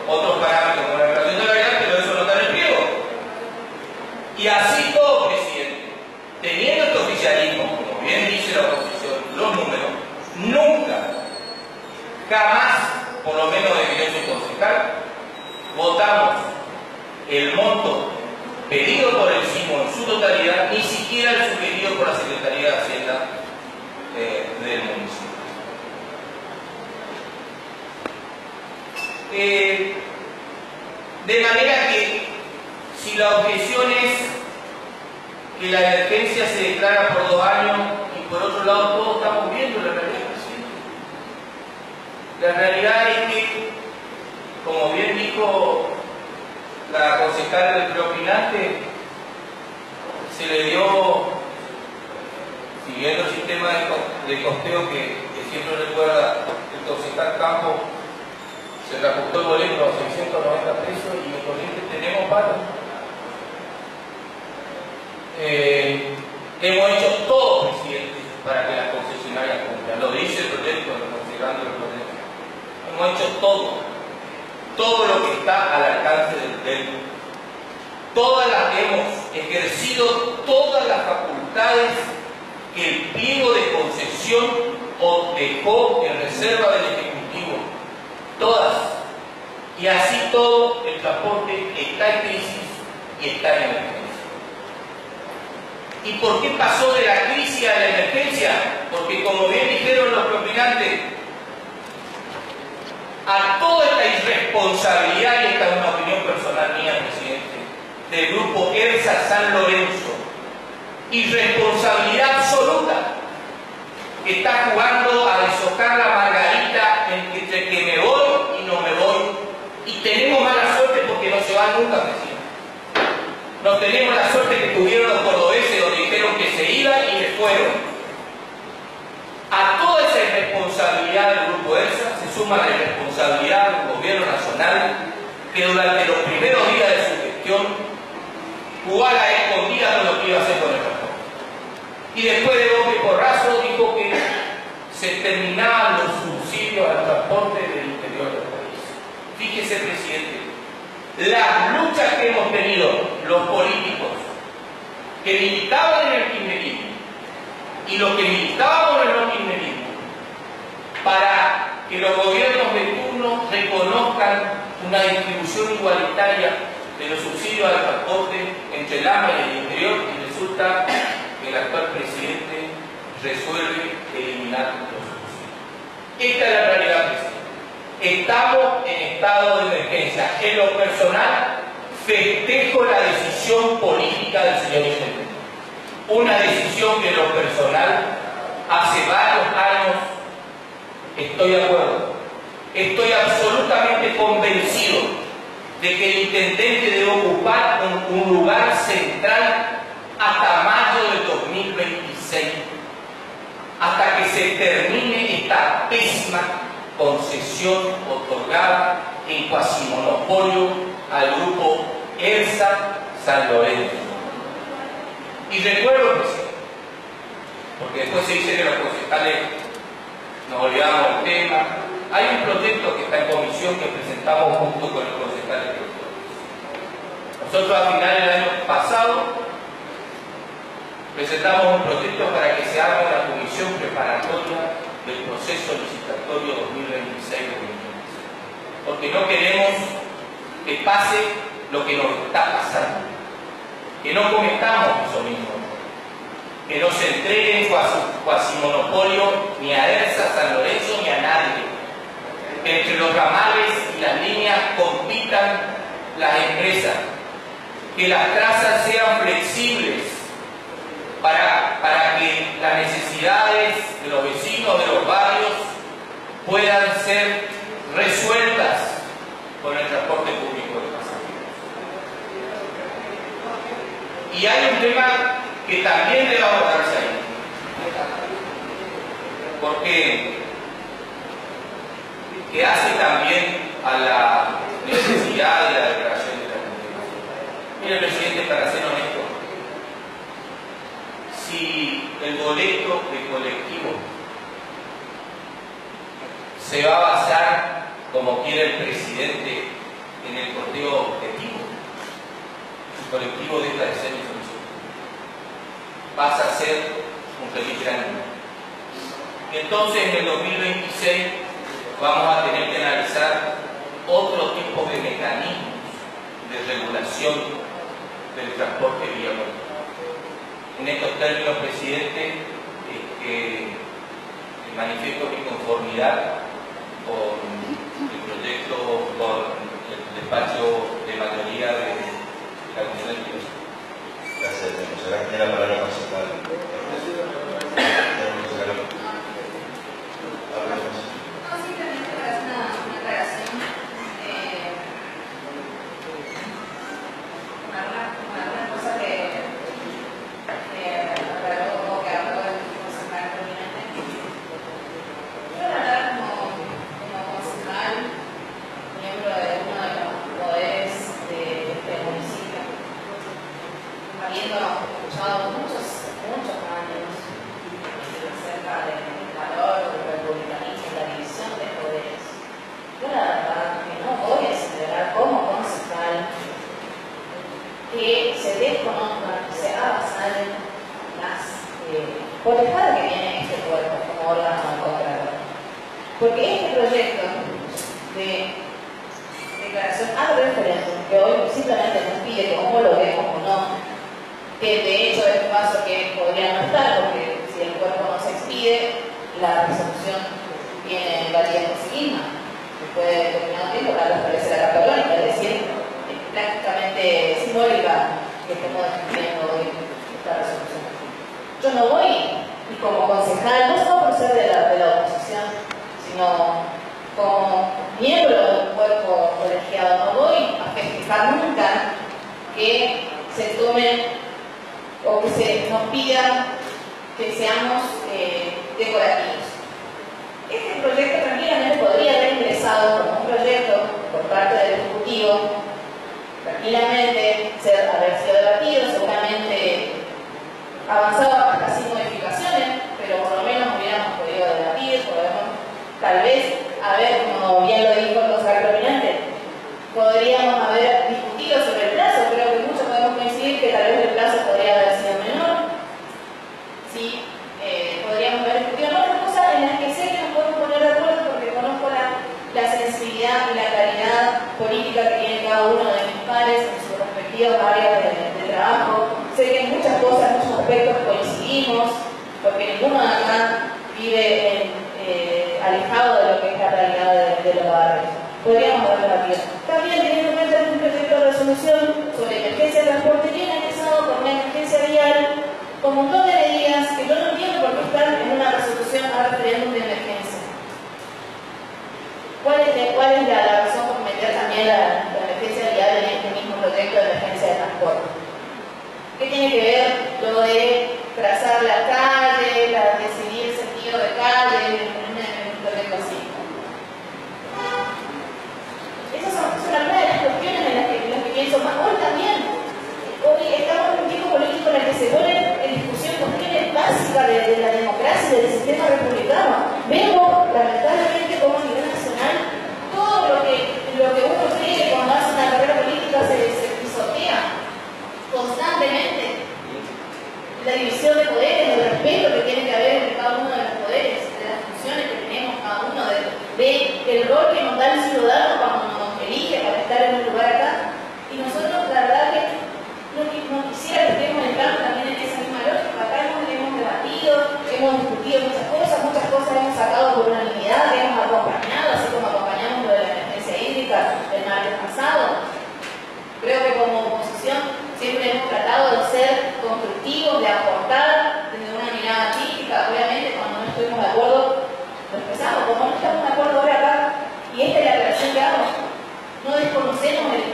otros parámetros como la inflación salarial, pero eso no está en el pliego. Y así todo, presidente, teniendo este oficialismo, como bien dice la oposición, los números, nunca, jamás, por lo menos de que yo soy concejal, votamos el monto pedido por el SIMO en su totalidad, ni siquiera el sugerido por la Secretaría de Hacienda del municipio. De manera que, si la objeción es que la emergencia se declara por 2 años y por otro lado todos estamos viendo la realidad, presidente. La realidad es que, como bien dijo la concejala del preopinante, se le dio, siguiendo el sistema de costeo que siempre recuerda el concejal Campos, se reajustó el boleto a 690 pesos y en Corrientes tenemos paro. Hemos hecho todo, presidente, para que las concesionarias cumplan. Lo dice el proyecto, considerando el proyecto. Hemos hecho todo lo que está al alcance del hemos ejercido todas las facultades que el pliego de concesión dejó en reserva del Ejecutivo. Todas. Y así todo el transporte está en crisis y está en emergencia. ¿Y por qué pasó de la crisis a la emergencia? Porque, como bien dijeron los propinantes, a toda esta irresponsabilidad, y esta es una opinión personal mía, presidente, del grupo ERSA San Lorenzo, irresponsabilidad absoluta, que está jugando a deshojar la margarita entre que me voy y no me voy, y tenemos mala suerte porque no se va nunca, presidente. No tenemos la suerte que tuvieron los cordobeses, donde dijeron que se iban y se fueron. A toda esa irresponsabilidad del grupo ERSA se suma la irresponsabilidad del gobierno nacional, que durante los primeros días de su gestión jugó a la escondida con lo que iba a hacer con el transporte. Y después de golpe y porrazo dijo que se terminaban los subsidios al transporte del interior del país. Fíjese, presidente, las luchas que hemos tenido los políticos que militaban en el kirchnerismo y los que militábamos en el kirchnerismo, para que los gobiernos de turno reconozcan una distribución igualitaria de los subsidios al transporte entre el AMBA y el interior, y resulta que el actual presidente resuelve eliminar los subsidios. Esta es la realidad, presidente. Estamos en estado de emergencia. En lo personal, festejo la decisión política del señor intendente. Una decisión que en lo personal, hace varios años, estoy de acuerdo. Estoy absolutamente convencido de que el intendente debe ocupar un lugar central hasta mayo del 2026, hasta que se termine esta pésima concesión otorgada en cuasimonopolio al grupo ERSA San Lorenzo. Y recuerdo, presidente, porque después se dice que los concejales nos olvidamos del tema. Hay un proyecto que está en comisión que presentamos junto con el concejal de Nosotros a finales del año pasado presentamos un proyecto para que se haga una comisión preparatoria del proceso licitatorio 2026-2026. Porque no queremos que pase lo que nos está pasando. que no cometamos eso mismo, que no se entreguen cuasi monopolio ni a ERSA, San Lorenzo ni a nadie, que entre los ramales y las líneas compitan las empresas, que las trazas sean flexibles para que las necesidades de los vecinos de los barrios puedan ser resueltas con el transporte público de pasajeros. Y hay un tema que también debe abordarse ahí, porque que hace también a la necesidad de la declaración de la comunidad. Mire, presidente, para ser honesto, si el boleto de colectivo se va a basar, como quiere el presidente, en el conteo objetivo, el colectivo deja de ser insoluble, pasa a ser un feliz gran número. Y entonces en el 2026 vamos a tener que analizar otro tipo de mecanismos de regulación del transporte vía colectivo. En estos términos, presidente, manifiesto mi conformidad con el proyecto, con el despacho de mayoría de la Comisión de Justicia. Gracias, señora. Tiene la palabra concejal. No, simplemente para hacer una aclaración. Una cosa que aclaró, que habló el concejal prominente. Yo, la verdad, como concejal, miembro de uno de los poderes de este municipio, habiendo escuchado muchos años acerca del valor del republicanismo y la división de poderes, yo la verdad que no voy a celebrar como concejal que se desconozca, que se haga basar en las potestades que tiene este cuerpo como órgano de control. Porque este proyecto de declaración al referéndum, que hoy simplemente nos pide que homologuemos o no, que de hecho es un paso que podría no estar, porque si el cuerpo no se expide, la resolución tiene validez por sí misma. Después de determinado tiempo, la establece la Carta Orgánica, es decir, es prácticamente simbólica que estemos defendiendo hoy esta resolución. Yo no voy, y como concejal, no solo por ser de la oposición, sino como miembro del cuerpo colegiado, no voy a festejar nunca que se tomen o que se nos pida que seamos decorativos. Este proyecto tranquilamente podría haber ingresado como un proyecto por parte del Ejecutivo, tranquilamente haber sido debatido, seguramente avanzado hasta sin modificaciones, pero por lo menos hubiéramos podido debatir, podemos tal vez haber, como bien lo dijo el concejal prominente, podríamos haber discutido sobre el plazo. Creo que muchos podemos coincidir que tal vez el plazo podría haber sido menor. Sí, podríamos haber discutido en otras cosas en las que sé que nos podemos poner de acuerdo porque conozco la sensibilidad y la claridad política que tiene cada uno de mis pares en sus respectivas áreas de trabajo. Sé que en muchas cosas, en muchos aspectos coincidimos, porque ninguno de acá vive alejado de lo que es la realidad de los barrios. Podríamos haber debatido. También teniendo en cuenta un proyecto de resolución sobre emergencia de transporte bien anexado con una emergencia vial, con un montón de medidas que yo no entiendo por qué están en una resolución a referéndum de emergencia. ¿Cuál es la razón por meter también la emergencia vial en este mismo proyecto de emergencia de transporte? ¿Qué tiene que ver lo de trazar la calle, decidir el sentido de calle en un proyecto así? Esas son algunas de las cuestiones en las que pienso más. Hoy también, hoy estamos en un tiempo político en el que se ponen en discusión cuestiones básicas de la democracia y del sistema republicano. Vemos, lamentablemente, como a nivel nacional, todo lo que uno cree cuando hace una carrera política se pisotea constantemente. La división de poderes, el respeto que tiene que haber entre cada uno de los poderes, de las funciones que tenemos cada uno, del rol que nos da el ciudadano cuando nos elige para estar en un lugar acá. Y nosotros, la verdad, que no quisiera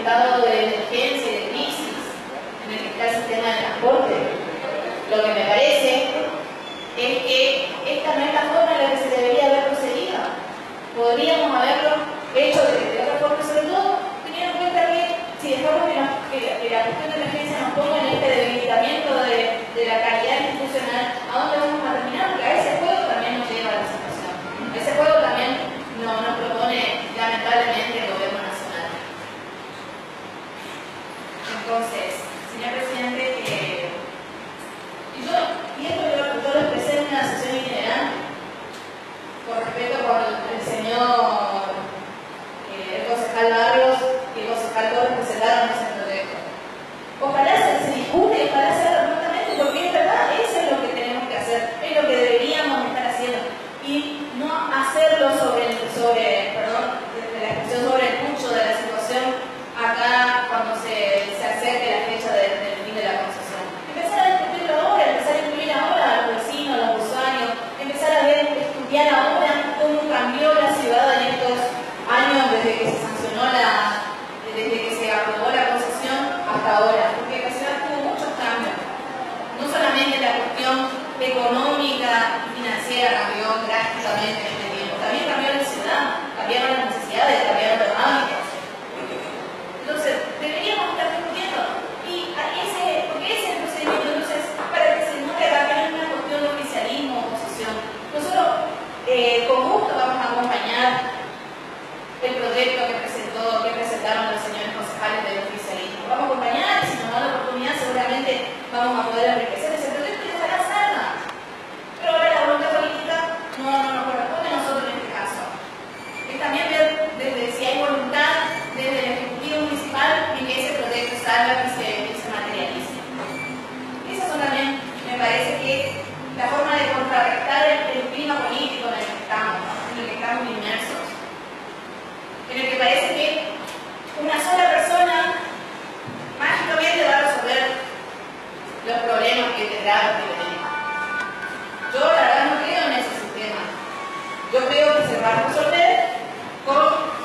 estado de emergencia y de crisis en el que está el sistema de transporte. Lo que me parece es que esta no es la forma en la que se debería haber procedido. Podríamos haberlo hecho de otra forma, sobre todo teniendo en cuenta que si dejamos que la cuestión de emergencia nos ponga en este debilitamiento de la calidad institucional, ¿a dónde vamos a terminar? Porque a ese juego también nos lleva a la situación. Ese juego también nos propone lamentablemente el gobierno nacional. Entonces, señor presidente, y esto yo lo expresé en una sesión itinerante, con respeto por el señor el concejal Barrios y el concejal Torres presentaron ese proyecto. Ojalá se discute, ojalá se haga remotamente, porque es verdad, eso es lo que tenemos que hacer, es lo que deberíamos estar haciendo. Y no hacerlo sobre la expresión sobre el pucho de la situación acá cuando se acerque la fecha del fin de la concesión. Empezar a discutirlo ahora, empezar a incluir ahora a los vecinos, a los usuarios, empezar a estudiar ahora cómo cambió la ciudad en estos años desde que se sancionó desde que se aprobó la concesión hasta ahora, porque la ciudad tuvo muchos cambios. No solamente la cuestión económica y financiera cambió drásticamente en este tiempo, también cambió la ciudad, cambiaron las necesidades, cambiaron los hábitos. Entonces, deberíamos estar discutiendo. Porque ese es el procedimiento, entonces, para que se note acá que no es una cuestión de oficialismo o oposición. Nosotros, con gusto, vamos a acompañar el proyecto que presentaron los señores concejales del oficialismo. Vamos a acompañar y si nos da la oportunidad, seguramente vamos a poder enriquecer ese proyecto y ojalá salga. Pero ahora la voluntad política no nos corresponde a nosotros en este caso. Es también ver desde si hay voluntad desde el Ejecutivo Municipal en que ese proyecto salga y se materialice. Esas son también, me parece que la forma de contrarrestar el clima político en el que estamos inmersos. En el que parece que una sola persona mágicamente va a resolver los problemas que tendrá que tenemos. Yo la verdad no creo en ese sistema. Yo creo que se va a resolver con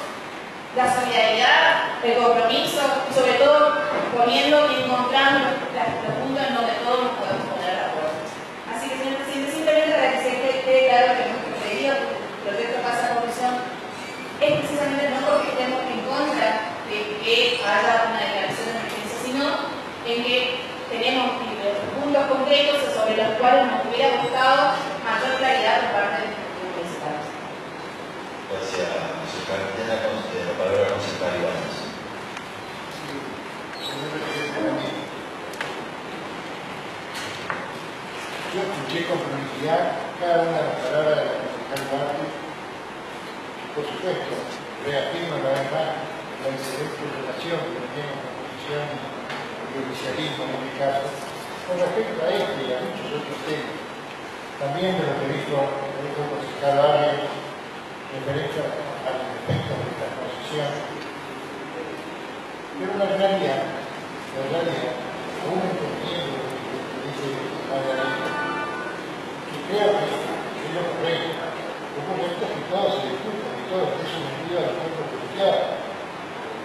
la solidaridad, el compromiso y sobre todo poniendo y encontrando los puntos en donde todos nos podemos poner de acuerdo. Así que, señor presidente, simplemente para que se quede claro que nuestro pedido, que el proyecto pasa a comisión, es precisamente no porque estemos en contra de que haya una declaración de emergencia, sino en que tenemos puntos concretos sobre los cuales nos hubiera gustado mayor claridad por parte del Ejecutivo Municipal. Gracias, concejal. Tiene la palabra la concejal Ibáñez. Señor presidente, yo escuché con tranquilidad cada una de las palabras de la concejal Barrios. Por supuesto, reafirmo una vez más la excelente relación que tenemos con la oposición y el oficialismo en este caso, con respecto a este y a muchos otros temas. También de lo que dijo el concejal Barrios referente a los efectos de esta concesión. Pero la realidad, aún entendiendo lo que dice Margarita, que creo que es lo correcto, es que todo se discuta, que todo esté sometido a los tiempos judiciales.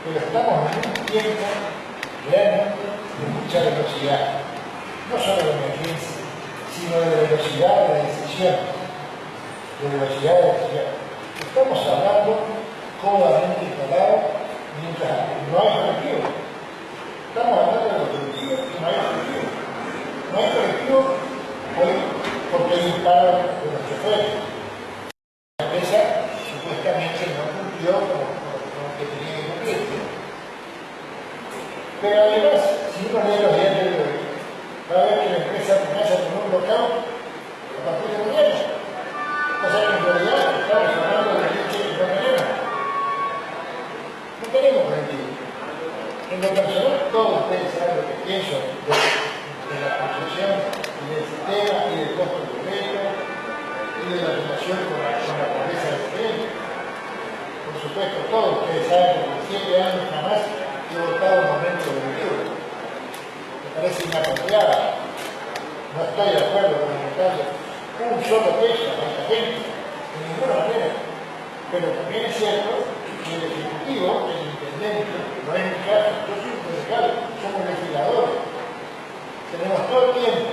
Pero estamos en un tiempo realmente de mucha velocidad, no solo de emergencia, sino de velocidad de la decisión, Estamos hablando cómodamente instalados mientras no hay colectivo. Estamos hablando de los colectivos y no hay colectivo. No hay colectivo hoy porque hay un paro de los choferes. La empresa supuestamente no cumplió con lo que tenía que cumplir. Pero además, si uno lee los diarios de hoy, va a ver que la empresa comienza con un blockout a partir de mañana. O sea que en realidad estamos hablando de que no tenemos. No tenemos colectivo. En lo personal, todos ustedes saben lo que pienso de la construcción y del sistema y del costo del proyecto y de la relación con la pobreza del proyecto. Por supuesto, todos ustedes saben que en 7 años jamás he votado un aumento de cultura. Me parece inapropiado. No estoy de acuerdo con el detalle. Un solo peso a esta gente, de ninguna manera. Pero también es cierto que el Ejecutivo, el Intendente, no es mi caso, yo soy un concejal, somos legisladores, tenemos todo el tiempo.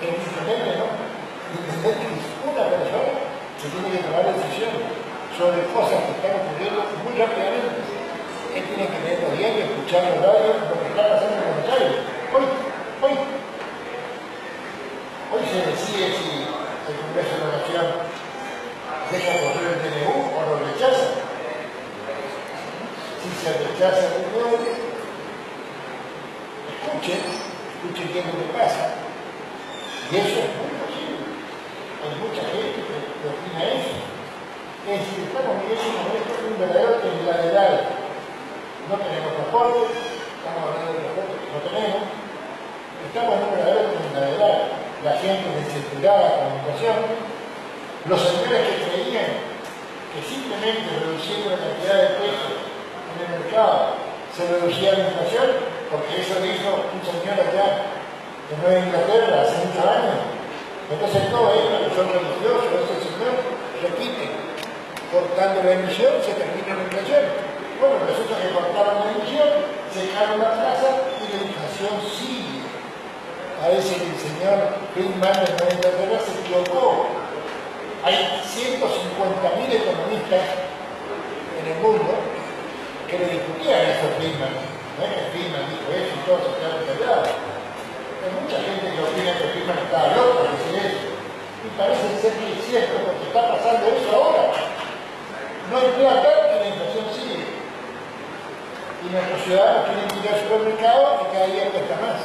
El intendente no, el intendente es una persona que tiene que tomar decisiones sobre cosas que están ocurriendo muy rápidamente. Él tiene que leer los diarios, escuchar los radios, lo que está pasando en Buenos Aires. Hoy se decide si el Congreso de la Nación deja correr el DNU o lo rechaza. Si se rechaza el DNU, escuchen qué es lo que pasa. Y eso es muy posible. Hay mucha gente que opina eso. Es decir, estamos viviendo un verdadero tembladeral. No tenemos transporte, estamos hablando de transporte que no tenemos. Estamos en un verdadero tembladeral. La gente desintegrada la comunicación. Los señores que creían que simplemente reduciendo la cantidad de pesos en el mercado se reducía la inflación, porque eso dijo un señor allá en Nueva Inglaterra hace muchos años. Entonces todo esto que son religiosos, ese señor repite, cortando la emisión se termina la inflación. Bueno, resulta que cortaron la emisión, secaron la tasa y la inflación sigue. Parece que el señor Friedman en Nueva Inglaterra se equivocó. Hay 150.000 economistas en el mundo que le discutían eso a Friedman. No es que Friedman dijo eso y todos se quedaron callados. Hay mucha gente que opina que Friedman estaba loco de decir eso. Y parece ser que es cierto porque está pasando eso ahora. No hay plata y la inflación sigue. Y nuestros ciudadanos tienen que ir al supermercado y cada día cuesta más.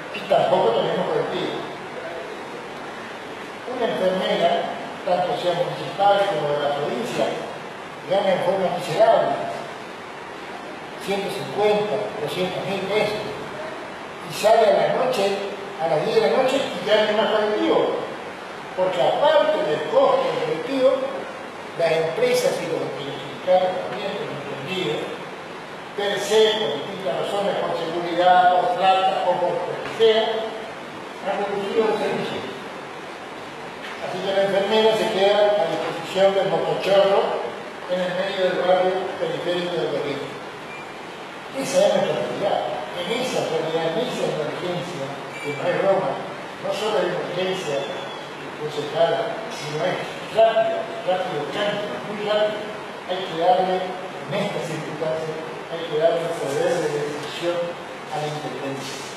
Y tampoco tenemos colectivo. Una enfermera, tanto sea municipal como de la provincia, gana en forma miserable 150, 200.000 pesos y sale a la noche, a las 10 de la noche y ya no hay más colectivo. Porque aparte del costo del colectivo, las empresas y los sindicatos también han entendido, per se, por distintas razones, por seguridad, por plata o por lo que sea, han reducido el servicio. Así que la enfermera se queda a disposición del motochorro en el medio del barrio periférico del gobierno. Esa es nuestra realidad. En esa realidad, en esa emergencia, que no es broma, no solo hay emergencia concejal, sino es rápido, muy rápido. Hay que darle, en estas circunstancias, hay que darle el poder de decisión a la intendencia.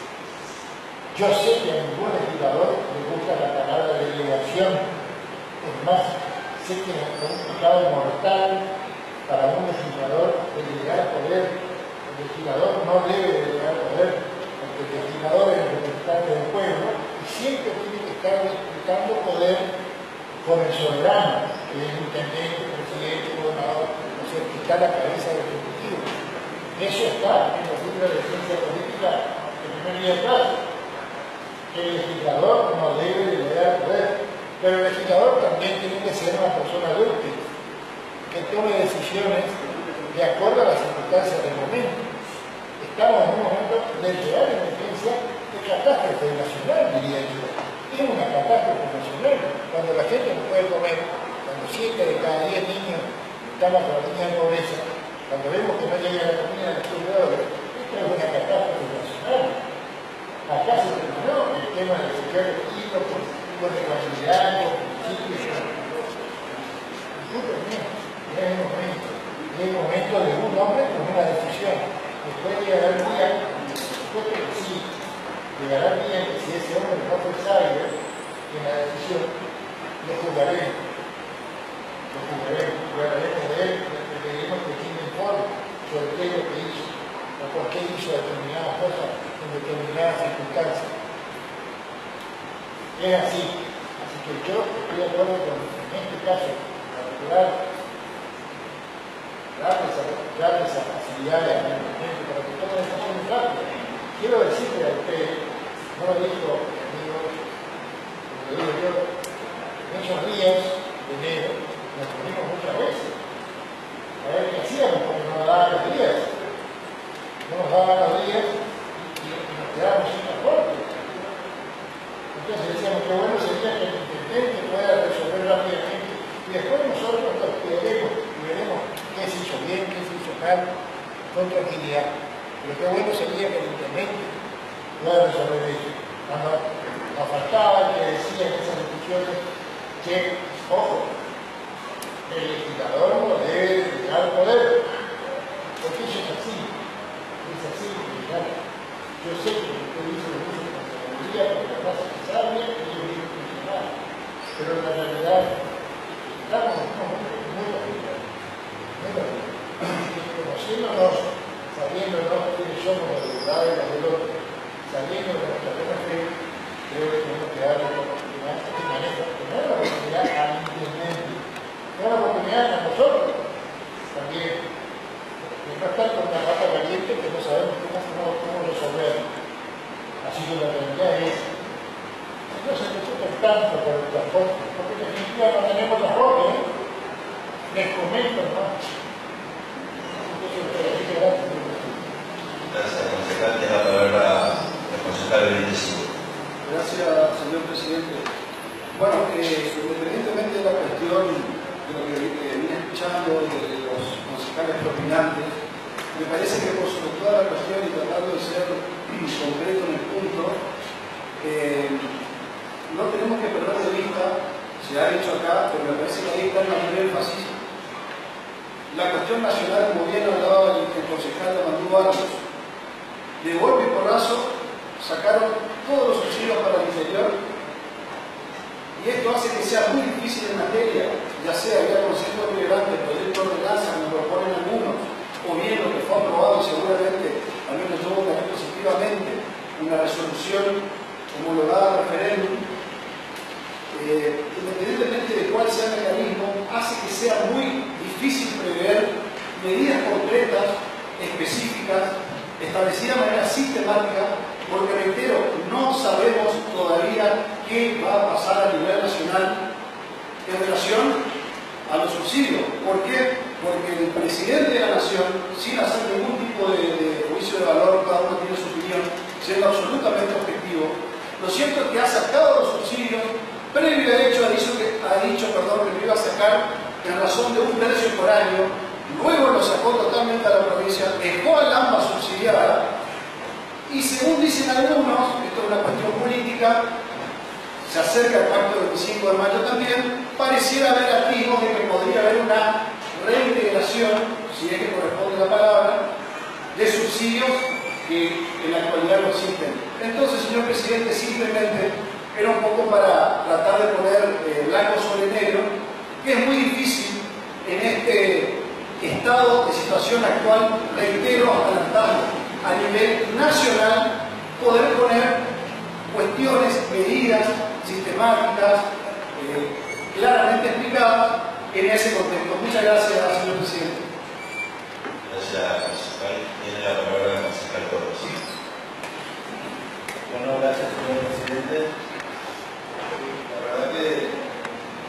Yo sé que a ningún legislador le gusta la palabra delegación. Es más, sé que es un pecado mortal para un legislador delegar poder. El legislador no debe delegar poder, porque el legislador es el representante del pueblo y siempre tiene que estar disputando poder con el soberano, que es el intendente, el presidente, el gobernador, o sea, que está a la cabeza del ejecutivo. Eso está en los libros de ciencia política del primer día de clase. El legislador no debe delegar poder, pero el legislador también tiene que ser una persona útil, que tome decisiones de acuerdo a las circunstancias del momento. Estamos en un momento de real emergencia de catástrofe nacional, diría yo. Es una catástrofe nacional. Cuando la gente no puede comer, cuando 7 de cada 10 niños están bajo la línea de pobreza, cuando vemos que no llega la comida de los ciudadanos, esto es una catástrofe nacional. Acá se terminó el tema del sector equívoco, con responsabilidad, con principios. Discúlpenme, es el momento de un hombre con una decisión. Después llegará el día, después que sí, llegará el día que si ese hombre no fue sabio en la decisión, lo juzgaremos. Juzgaremos de él, le pediremos que tiene informe sobre qué es lo que hizo, o por qué hizo determinadas cosas en determinadas circunstancias. Es así. Así que yo estoy de acuerdo con, en este caso particular, darle esa facilidad a la gente para que tomen decisiones rápidas. Quiero decirle a ustedes, no lo dijo mi amigo, lo digo yo, en esos días de enero nos reunimos muchas veces a ver qué hacíamos, porque no nos daban los días. No nos daban los días y nos quedábamos sin transporte. Entonces decíamos que bueno sería que el intendente pueda resolver rápidamente y después nosotros los veremos y veremos qué se hizo bien, qué se hizo concejal con tranquilidad. Pero qué bueno sería que el intendente pueda resolver eso. Cuando nos faltaba que decían esas discusiones que, ojo, el legislador no debe dejar poder, porque eso es así, yo sé que usted dice lo mismo con sabiduría, porque la raza es sabia y ellos vienen funcionar, pero en la realidad estamos muy complicados, conociéndonos, sabiéndonos quiénes somos los de un lado y los del otro, sabiendo de nuestra buena fe, creo que tenemos que darle la oportunidad a este manejo, que no es la oportunidad al intendente, no es la oportunidad a nosotros también, que no estar con una pata caliente que no sabemos cómo resolver. Así que la realidad es, no se preocupen tanto por el transporte, porque en definitiva no tenemos transporte, ¿eh? Les comento, ¿no? Gracias, concejal. Tiene la palabra el concejal Benítez Silva. Gracias, señor presidente. Bueno, independientemente de la cuestión de lo que vine escuchando de los concejales propinantes, me parece que por sobre toda la cuestión y tratando de ser concreto en el punto, no tenemos que perder de vista, se ha dicho acá, pero me parece que ahí está el mayor énfasis, la cuestión nacional, como bien hablaba el concejal de Mandú Barrios. De golpe y porrazo sacaron todos los subsidios para el interior y esto hace que sea muy difícil en materia, ya sea vía Consejo Deliberante, proyecto de ordenanza, como proponen algunos, o bien lo que fue aprobado seguramente, al menos yo votaré positivamente, una resolución homologada al referéndum, independientemente de cuál sea el mecanismo, hace que sea muy difícil prever medidas concretas, específicas, establecidas de manera sistemática, porque reitero, no sabemos todavía qué va a pasar a nivel nacional en relación a los subsidios. ¿Por qué? Porque el presidente de la Nación, sin hacer ningún tipo de juicio de valor, cada uno tiene su opinión, siendo absolutamente objetivo, lo cierto es que ha sacado los subsidios, previo a hecho ha dicho que lo iba a sacar en razón de 1/3 por año, luego lo sacó totalmente a la provincia, dejó al AMBA subsidiada, y según dicen algunos, esto es una cuestión política, se acerca el pacto del 25 de mayo también, pareciera haber atisbos de que podría haber una reintegración, si es que corresponde la palabra, de subsidios que en la actualidad no existen. Entonces, señor presidente, simplemente era un poco para tratar de poner blanco sobre negro, que es muy difícil en este estado de situación actual, reitero, adelantando a nivel nacional, poder poner cuestiones, medidas sistemáticas, claramente explicadas en ese contexto. Muchas gracias, señor presidente. Gracias, concejal. Tiene la palabra el concejal Torres. Bueno, gracias, señor presidente. La verdad que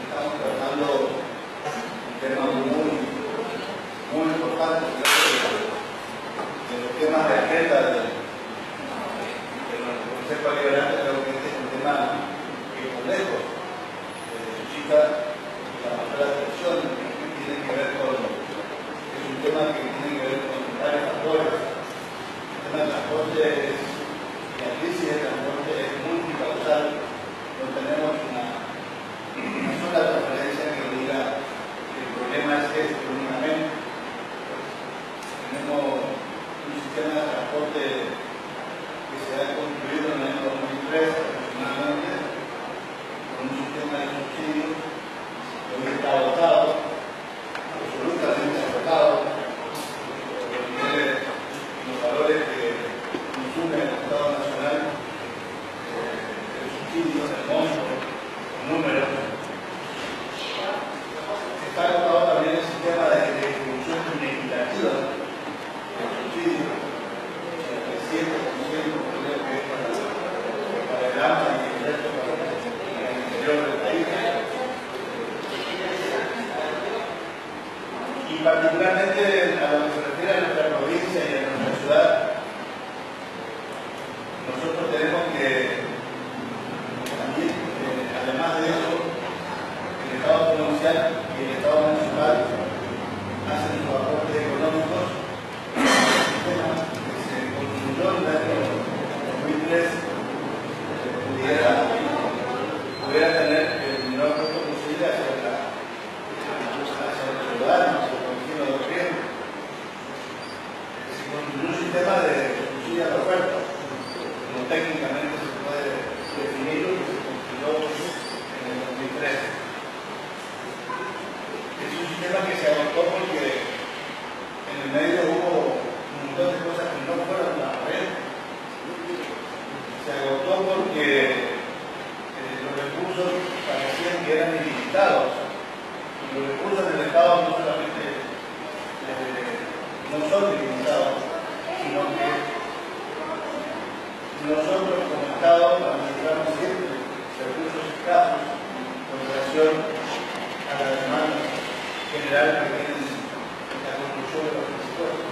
estamos tratando un tema muy importante, de los temas de agenda del Consejo Deliberante. Creo que este es un tema que por lejos suscita la mayor atención, que tiene que ver con, es un tema que tiene que ver con varios factores. El tema del transporte es, la crisis del transporte es multicausal, no tenemos una sola referencia que diga que el problema es este únicamente. Tenemos un sistema de transporte que se ha construido en el año 2003 aproximadamente, con un sistema de subsidios que hoy está agotado, absolutamente agotado, porque los valores que consume el Estado Nacional, el subsidio, el monto, el número. Está agotado también el sistema de distribución inequitativa del subsidio, el 7% creo que es para el se agotó porque los recursos parecían que eran ilimitados. Y los recursos del Estado no solamente no son ilimitados, sino que nosotros como Estado administramos siempre recursos escasos con relación a la demanda general que tiene la construcción de los presupuestos.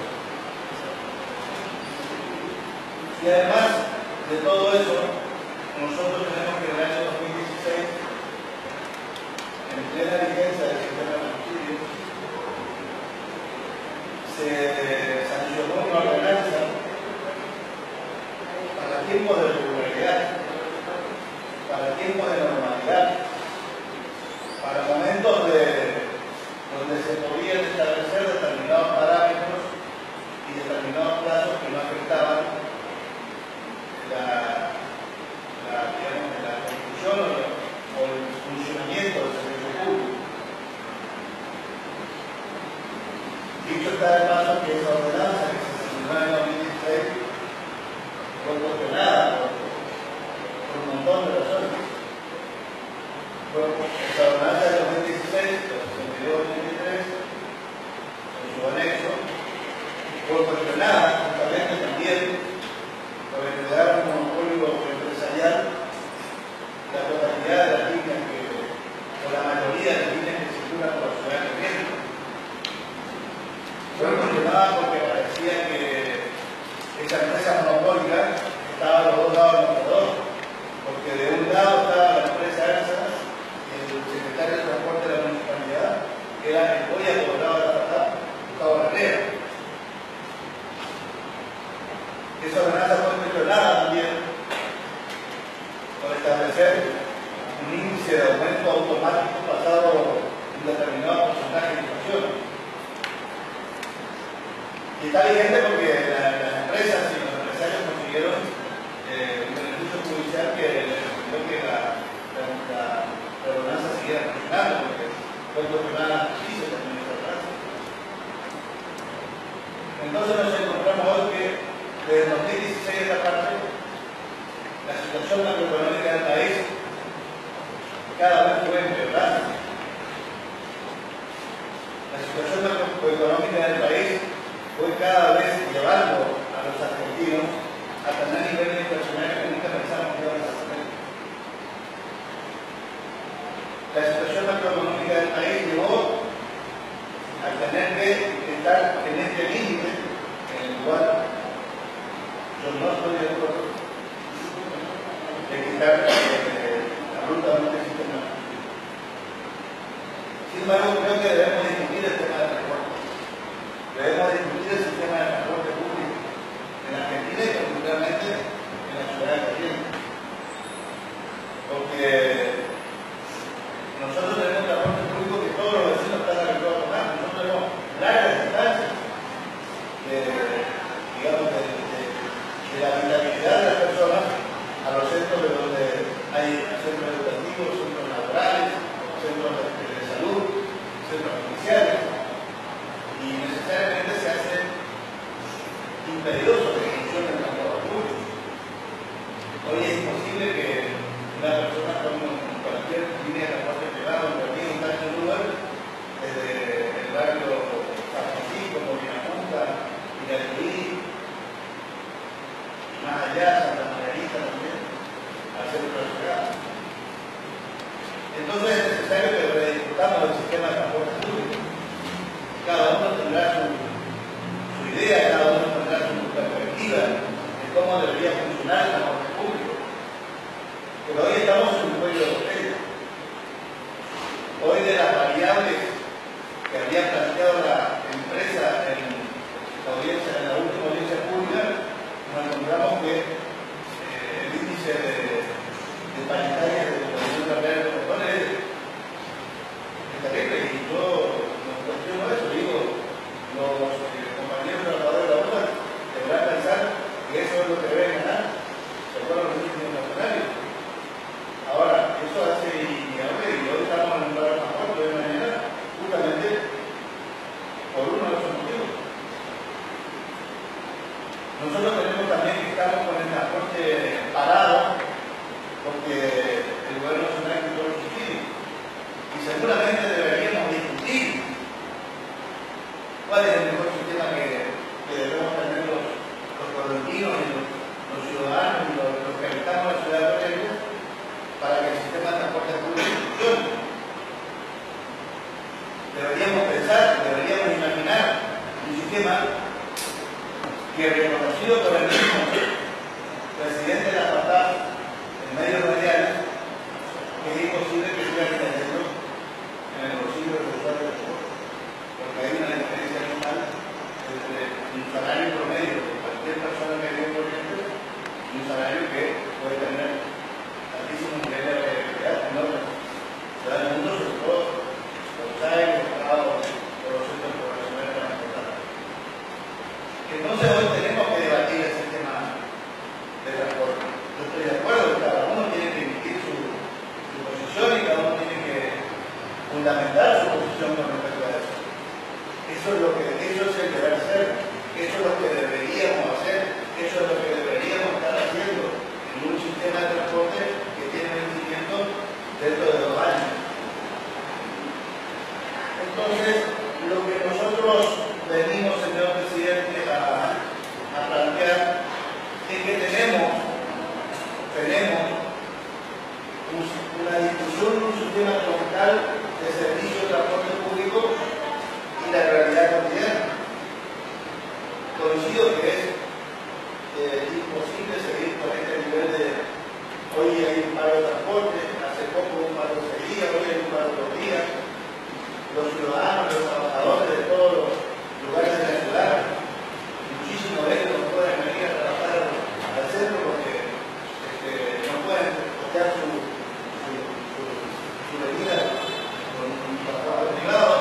Y además de todo eso, nosotros tenemos que en el año 2016, en plena vigencia del sistema de subsidios, se sancionó una ordenanza para tiempos de regularidad, para tiempos de normalidad, para momentos donde se podían establecer determinados parámetros y determinados plazos que no afectaban la construcción o el funcionamiento del servicio público. Dicho está de paso que esa ordenanza que se sancionó en el 2016 fue cuestionada por un montón de razones. Esa ordenanza de 2016, la 62-2023, en su anexo, fue cuestionada justamente también por heredar un monopolio empresarial la totalidad de las líneas o la mayoría de las líneas que circulan por la ciudad de México. Fue cuestionada porque parecía que esa empresa monopólica estaba a los dos lados del mostrador, porque de un lado estaba la empresa ERSA y el secretario de Transporte de la Municipalidad, que era el hoy apoderado de la facultad, Gustavo Herrera. Esa ordenanza fue cuestionada también por establecer un índice de aumento automático pasado un determinado porcentaje de inflación. Y está vigente porque las empresas y los empresarios consiguieron un beneficio judicial que les permitió que la ordenanza siguiera funcionando, porque fue cuestionada la justicia también en esta ordenanza. Entonces nos encontramos hoy que desde 2016 a esta parte la situación macroeconómica del país cada vez fue empeorando. La situación macroeconómica del país fue cada vez llevando a los argentinos a tener niveles inflacionarios que nunca pensamos que iban a tener. La situación macroeconómica del país llevó a tener que estar en este límite en el cual yo no estoy de acuerdo de quitar abruptamente el sistema. Sin embargo, creo que debemos discutir el tema del transporte. Debemos discutir el sistema de transporte público en Argentina y particularmente en la ciudad de Corrientes. Porque nosotros tenemos un transporte público que todos los vecinos están habituados a tomar. Nosotros tenemos largas distancias de la habitabilidad de las personas a los centros de donde hay centros educativos, centros laborales, centros de salud, centros judiciales, y necesariamente se hace imperioso que funcione el transporte público. Hoy es imposible que una persona con cualquier línea de transporte privado en cualquier instancia de lugar, desde el barrio San Francisco, Molina Punta, Iraquí, más allá, Santa Margarita también, al centro de la ciudad. Entonces es necesario que rediscutamos el sistema de transporte público. Cada uno tendrá su idea, cada uno tendrá su perspectiva de cómo debería funcionar el transporte público. Pero hoy estamos en un cuello de botella. Hoy de las variables que había planteado la empresa en la última audiencia pública, nos encontramos que el índice de paritaria de la Comisión Cambiaria de Controles es terrible, y yo no cuestiono eso, digo, los compañeros trabajadores de la UNA deberán pensar que eso es lo que deben ganar, fundamentar su posición con respecto a eso. Eso es el deber ser, eso es lo que deberíamos hacer, eso es lo que deberíamos estar haciendo en un sistema de transporte que tiene vencimiento dentro de 2 años. Entonces, lo que nosotros venimos, señor presidente, a plantear es que tenemos una discusión de un sistema local de servicio de transporte público y la realidad cotidiana. Coincido que es imposible seguir con este nivel de hoy hay un paro de transporte, hace poco un paro de 6 días, hoy hay un paro de 2 días. Los ciudadanos, los trabajadores de todos los lugares de la ciudad, muchísimos de ellos no pueden venir a trabajar al centro porque no pueden costear su venida con un trabajo privado.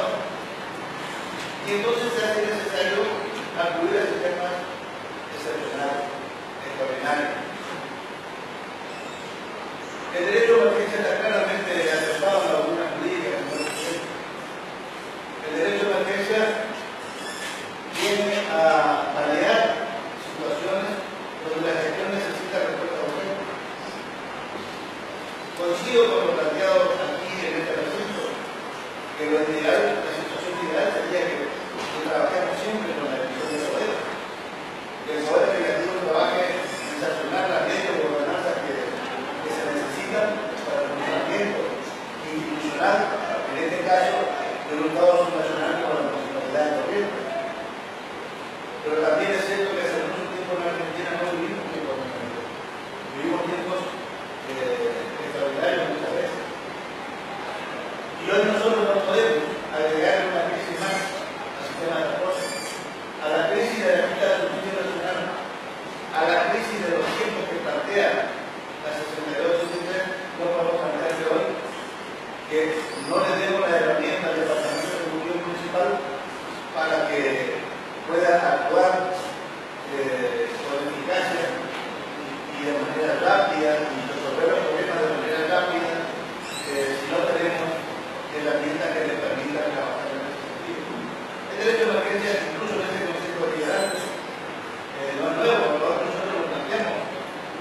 Y entonces se hace necesario acudir a sistemas excepcionales, extraordinarios. El derecho a emergencia está claramente aceptado en algunas jurídicas. El derecho a emergencia viene a paliar situaciones donde la gestión necesita respuesta urgente. Coincido con lo planteado aquí en este recinto, que lo ideal, la situación ideal sería que trabajemos siempre con la decisión del poder. Que el poder legislativo trabaje en sancionar las leyes de gobernanza que se necesitan para el funcionamiento institucional, en este caso, de un Estado subnacional como la Municipalidad de Corrientes. Pero también es cierto que hace mucho tiempo en Argentina no vivimos tiempos normales. Vivimos tiempos extraordinarios muchas veces. Y hoy nosotros no podemos agregar una crisis más al sistema de transporte, a la crisis de la quita del subsidio nacional, a la crisis de los tiempos que plantea la 62-63, no podemos plantearle hoy que no le demos la herramienta al Departamento de Ejecución Municipal para que pueda actuar con eficacia y de manera rápida y resolver los problemas de manera rápida si no tenemos herramientas que le permitan trabajar en ese sentido. El derecho a emergencia, incluso en este concepto liberal, no es nuevo, nosotros lo planteamos,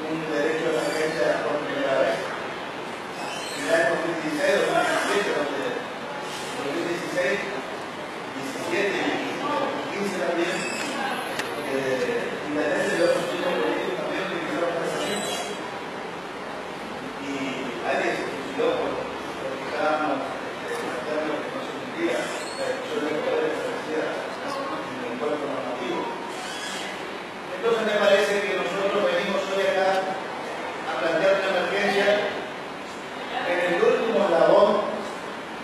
un derecho a emergencia por primera vez. En el año 2016, 2017, donde 2016, 17 y 2015 también, independientes de otros tipos de políticos también utilizaron pensamientos. Y nadie se suicidó porque estábamos planteando que no se cumplía la discusión de poder establecida en el cuerpo normativo. Entonces me parece que nosotros venimos hoy acá a plantear una emergencia en el último eslabón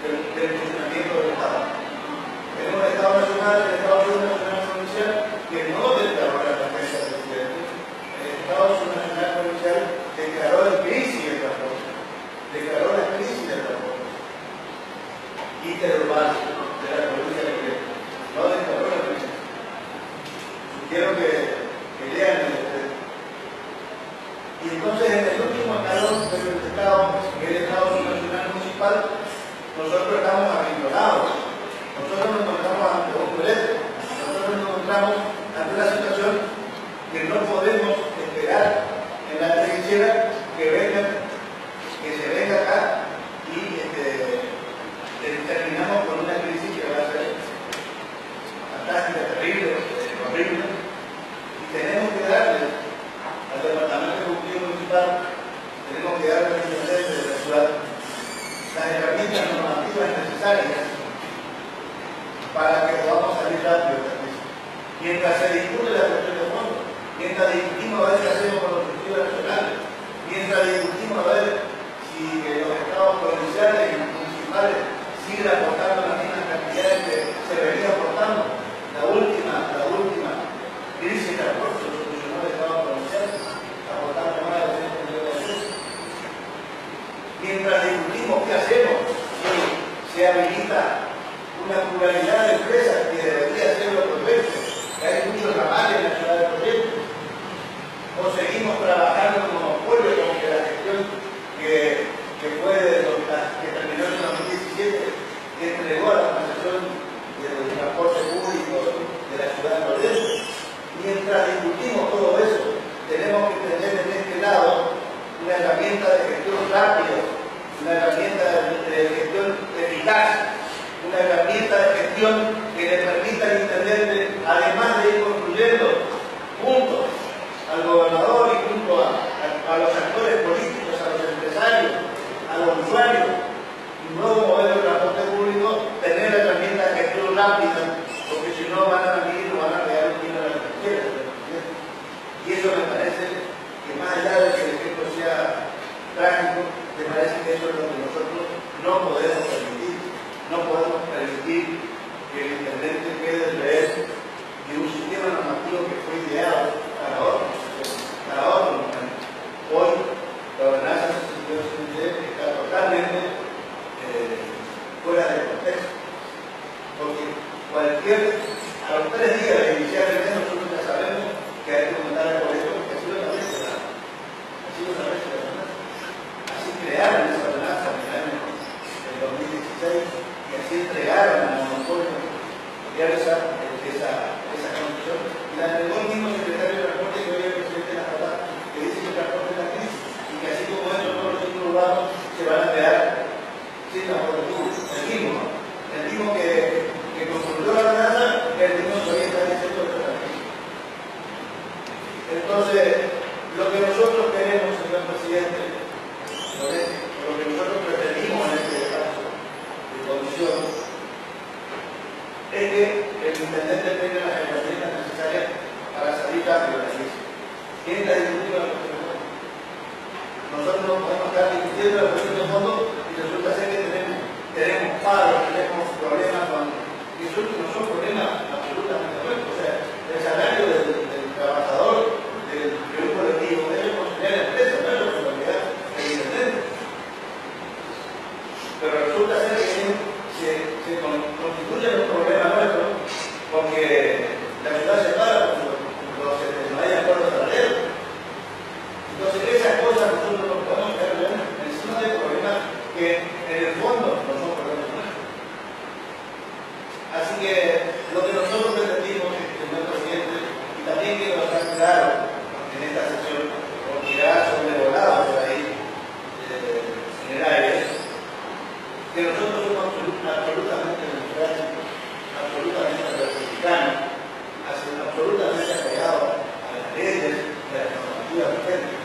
del funcionamiento del Estado. Tenemos el Estado Nacional, el Estado Subnacional Provincial, que no declaró la emergencia del presidente. El Estado Subnacional Provincial declaró la crisis del transporte. Declaró la crisis del transporte interurbano de la provincia de Corrientes. No declaró la crisis. Quiero que lean el decreto. Y entonces en el último escalón del Estado, que es el Estado Subnacional Municipal, nosotros estamos arrinconados. Nosotros nos encontramos ante un problema. Nosotros nos encontramos ante una situación que no podemos esperar en la trinchera que se venga acá y terminamos con una crisis que va a ser fantástica, terrible, horrible. Y tenemos que darle al Departamento Ejecutivo Municipal, tenemos que darle al intendente de la ciudad las herramientas normativas necesarias para que podamos salir rápido de esta crisis. Mientras se discute la cuestión de fondo, mientras discutimos a ver qué hacemos con los objetivos nacionales, mientras discutimos a ver si los estados provinciales y municipales siguen aportando las mismas cantidades que se venía aportando, la última crisis de transporte solucionó el estado provincial, aportando más de 200 millones de pesos. Mientras discutimos qué hacemos, si se habilita una pluralidad de empresas que debería ser lo correcto, que hay muchos ramales en la ciudad de Corrientes, o seguimos trabajando en monopolio como que la gestión que terminó en el 2017, que herramienta de gestión rápida, una herramienta de gestión eficaz, una herramienta de gestión que le permita al intendente, además de ir construyendo junto al gobernador y junto a los actores políticos, a los empresarios, a los usuarios, un nuevo modelo de transporte público, tener herramientas de gestión rápida, porque si no van a venir, no van a pegar un tiro a la trinchera. Y eso me parece que más allá de que el ejemplo sea trágico, me parece que eso es lo que nosotros no podemos permitir. No podemos permitir que el intendente quede el rehén de un sistema normativo que fue ideado para otros momentos. Hoy, la ordenanza 62 está totalmente fuera de contexto, porque a los 3 días de iniciar el mes nosotros ya sabemos que hay que aumentar el boleto, porque ha sido una vez así crearon esa ordenanza en el año 2016 y así entregaron al monopolio esa condición. Y la entregó el mismo secretario de Transporte que hoy es el presidente de la Cámara, que dice que el transporte es la crisis y que así como eso todos los ciclos urbanos se van a quedar sin transporte público. El mismo que construyó la ordenanza, el mismo que hoy está diciendo que es la crisis. Entonces, lo que nosotros queremos, señor presidente, lo que nosotros pretendimos en este caso de comisión, es que el intendente tenga las herramientas necesarias para salir rápido de la crisis. ¿Quién está discutiendo la cuestión de fondo? Nosotros no podemos estar discutiendo la cuestión de fondo y resulta ser que tenemos paros, tenemos problemas que no son problemas absolutamente nuestros. O sea, el salario del trabajador de un colectivo debe construir la empresa, no es la responsabilidad del intendente. Pero resulta ser que se constituye un problema nuestro porque la ciudad se para cuando no hay acuerdo salarial. Entonces esas cosas nosotros no podemos quedar encima de problemas que en el fondo no son problemas nuestros. Así que lo que nosotros pretendimos, señor presidente, y también quiero dejar claro en esta sesión, porque ya sobrevolado por ahí en el aire, que nosotros somos absolutamente democráticos, absolutamente republicanos, absolutamente apegados a las leyes y a las normativas vigentes.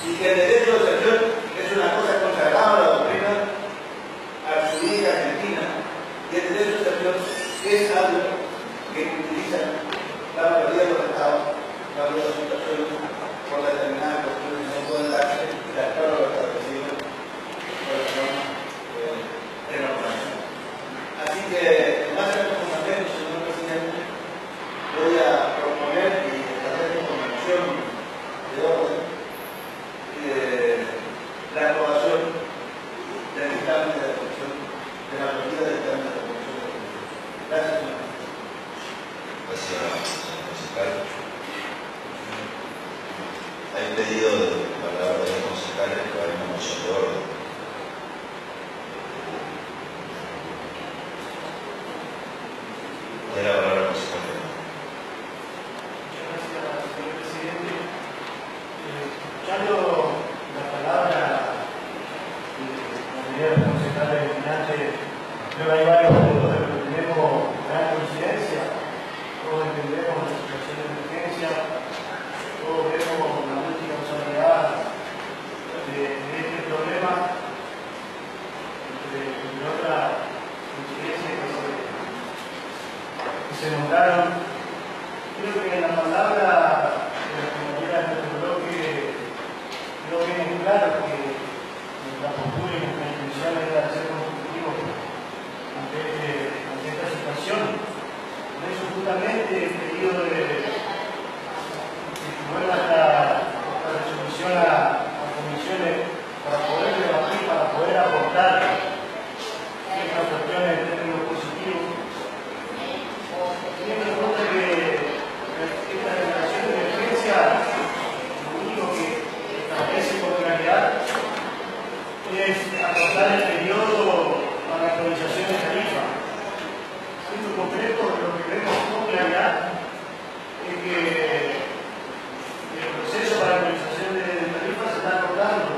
Y que el derecho de excepción es una cosa consagrada a la doctrina jurídica argentina, y el derecho de excepción es algo que utilizan la mayoría de los estados cuando las situaciones por determinadas cuestiones no pueden darse y las pruebas establecidas por la norma de normación. Así que, en base a los fundamentos, señor presidente, voy a proponer y establecer como moción de orden la aprobación del dictamen de la comisión, de la medida del dictamen de la comisión de la comisión. Gracias, señor. Gracias, señor concejal. Hay pedido de palabra de los concejales que hay una moción de orden. De la palabra concejal. Muchas gracias, señor presidente. Escuchando la palabra de la mayoría de los concejales dominantes, creo que hay varios puntos de los que tenemos gran coincidencia. Todos entendemos la situación de emergencia, todos vemos la multicausalidad de este problema, entre otras coincidencias que se nombraron. Creo que en la palabra de la compañera de nuestro bloque quedó bien claro que nuestra postura y nuestra intención era ser constructivos ante esta situación. Por eso justamente el pedido de que vuelva esta resolución a comisiones para poder debatir, para poder aportar estas cuestiones en términos positivos. Teniendo en cuenta que esta declaración de emergencia lo único que establece con claridad es acortar el periodo para la actualización de tarifa. En concreto, lo que vemos con claridad es que el proceso para la actualización de tarifa se está acortando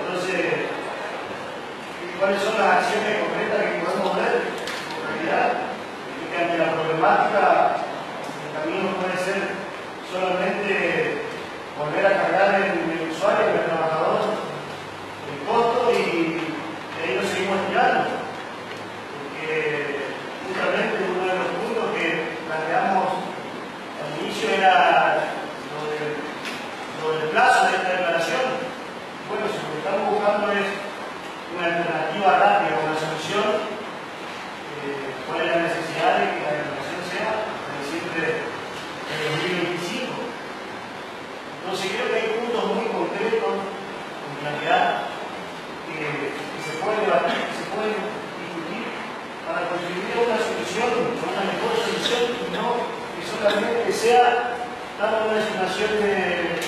básicamente que sea, damos una designación de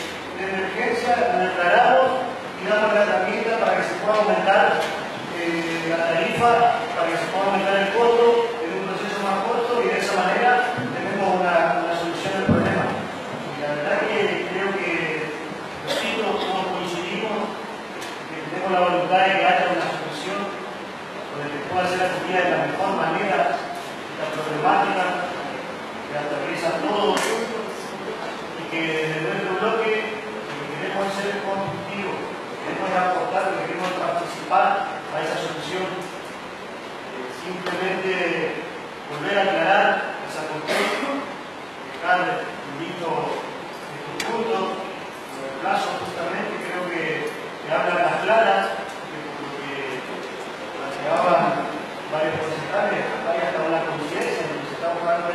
emergencia, la declaramos y damos la herramienta para que se pueda aumentar la tarifa, para que se pueda aumentar el costo en un proceso más corto y de esa manera tenemos una solución del problema. Y la verdad que creo que nosotros todos coincidimos, que tenemos la voluntad de que haya una solución donde se pueda hacer atendida de la mejor manera esta problemática que atraviesa a todos y que desde nuestro bloque lo que queremos es ser constructivos, queremos aportar, queremos participar a esa solución. Simplemente volver a aclarar esa cuestión, dejar invito estos puntos, sobre el plazo justamente, creo que hablan las claras, que por lo que planteaban varios porcentajes, hay hasta una coincidencia, donde se está buscando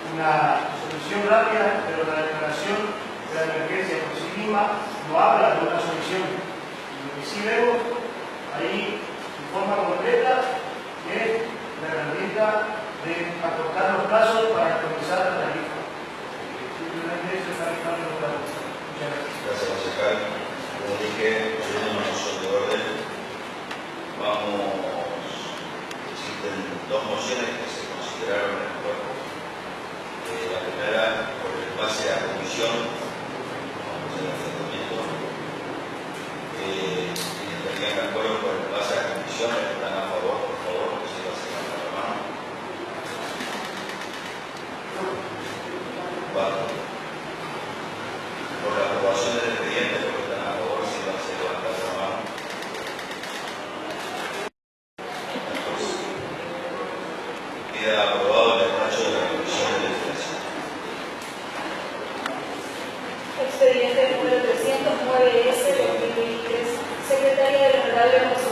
una solución rápida, pero la declaración de la emergencia por sí misma no habla de una solución. Lo que sí vemos ahí de forma concreta es la herramienta de acortar los plazos para actualizar la tarifa. Simplemente eso está dejando los plazos. Muchas gracias. Gracias, concejal. Como dije, tenemos una moción de orden. Existen dos mociones que se consideraron en el cuerpo. La primera, por el pase a comisión, vamos a hacer el acercamiento. Quienes estarían de acuerdo por el pase a comisión, están a favor, por favor, que se va a hacer la mano. 4. Por la aprobación del expediente, porque están a favor, se va a hacer levantar la mano. Queda aprobado el despacho de la Comisión de Legislación. Expediente número 309S 2023. Secretaría del Honorable José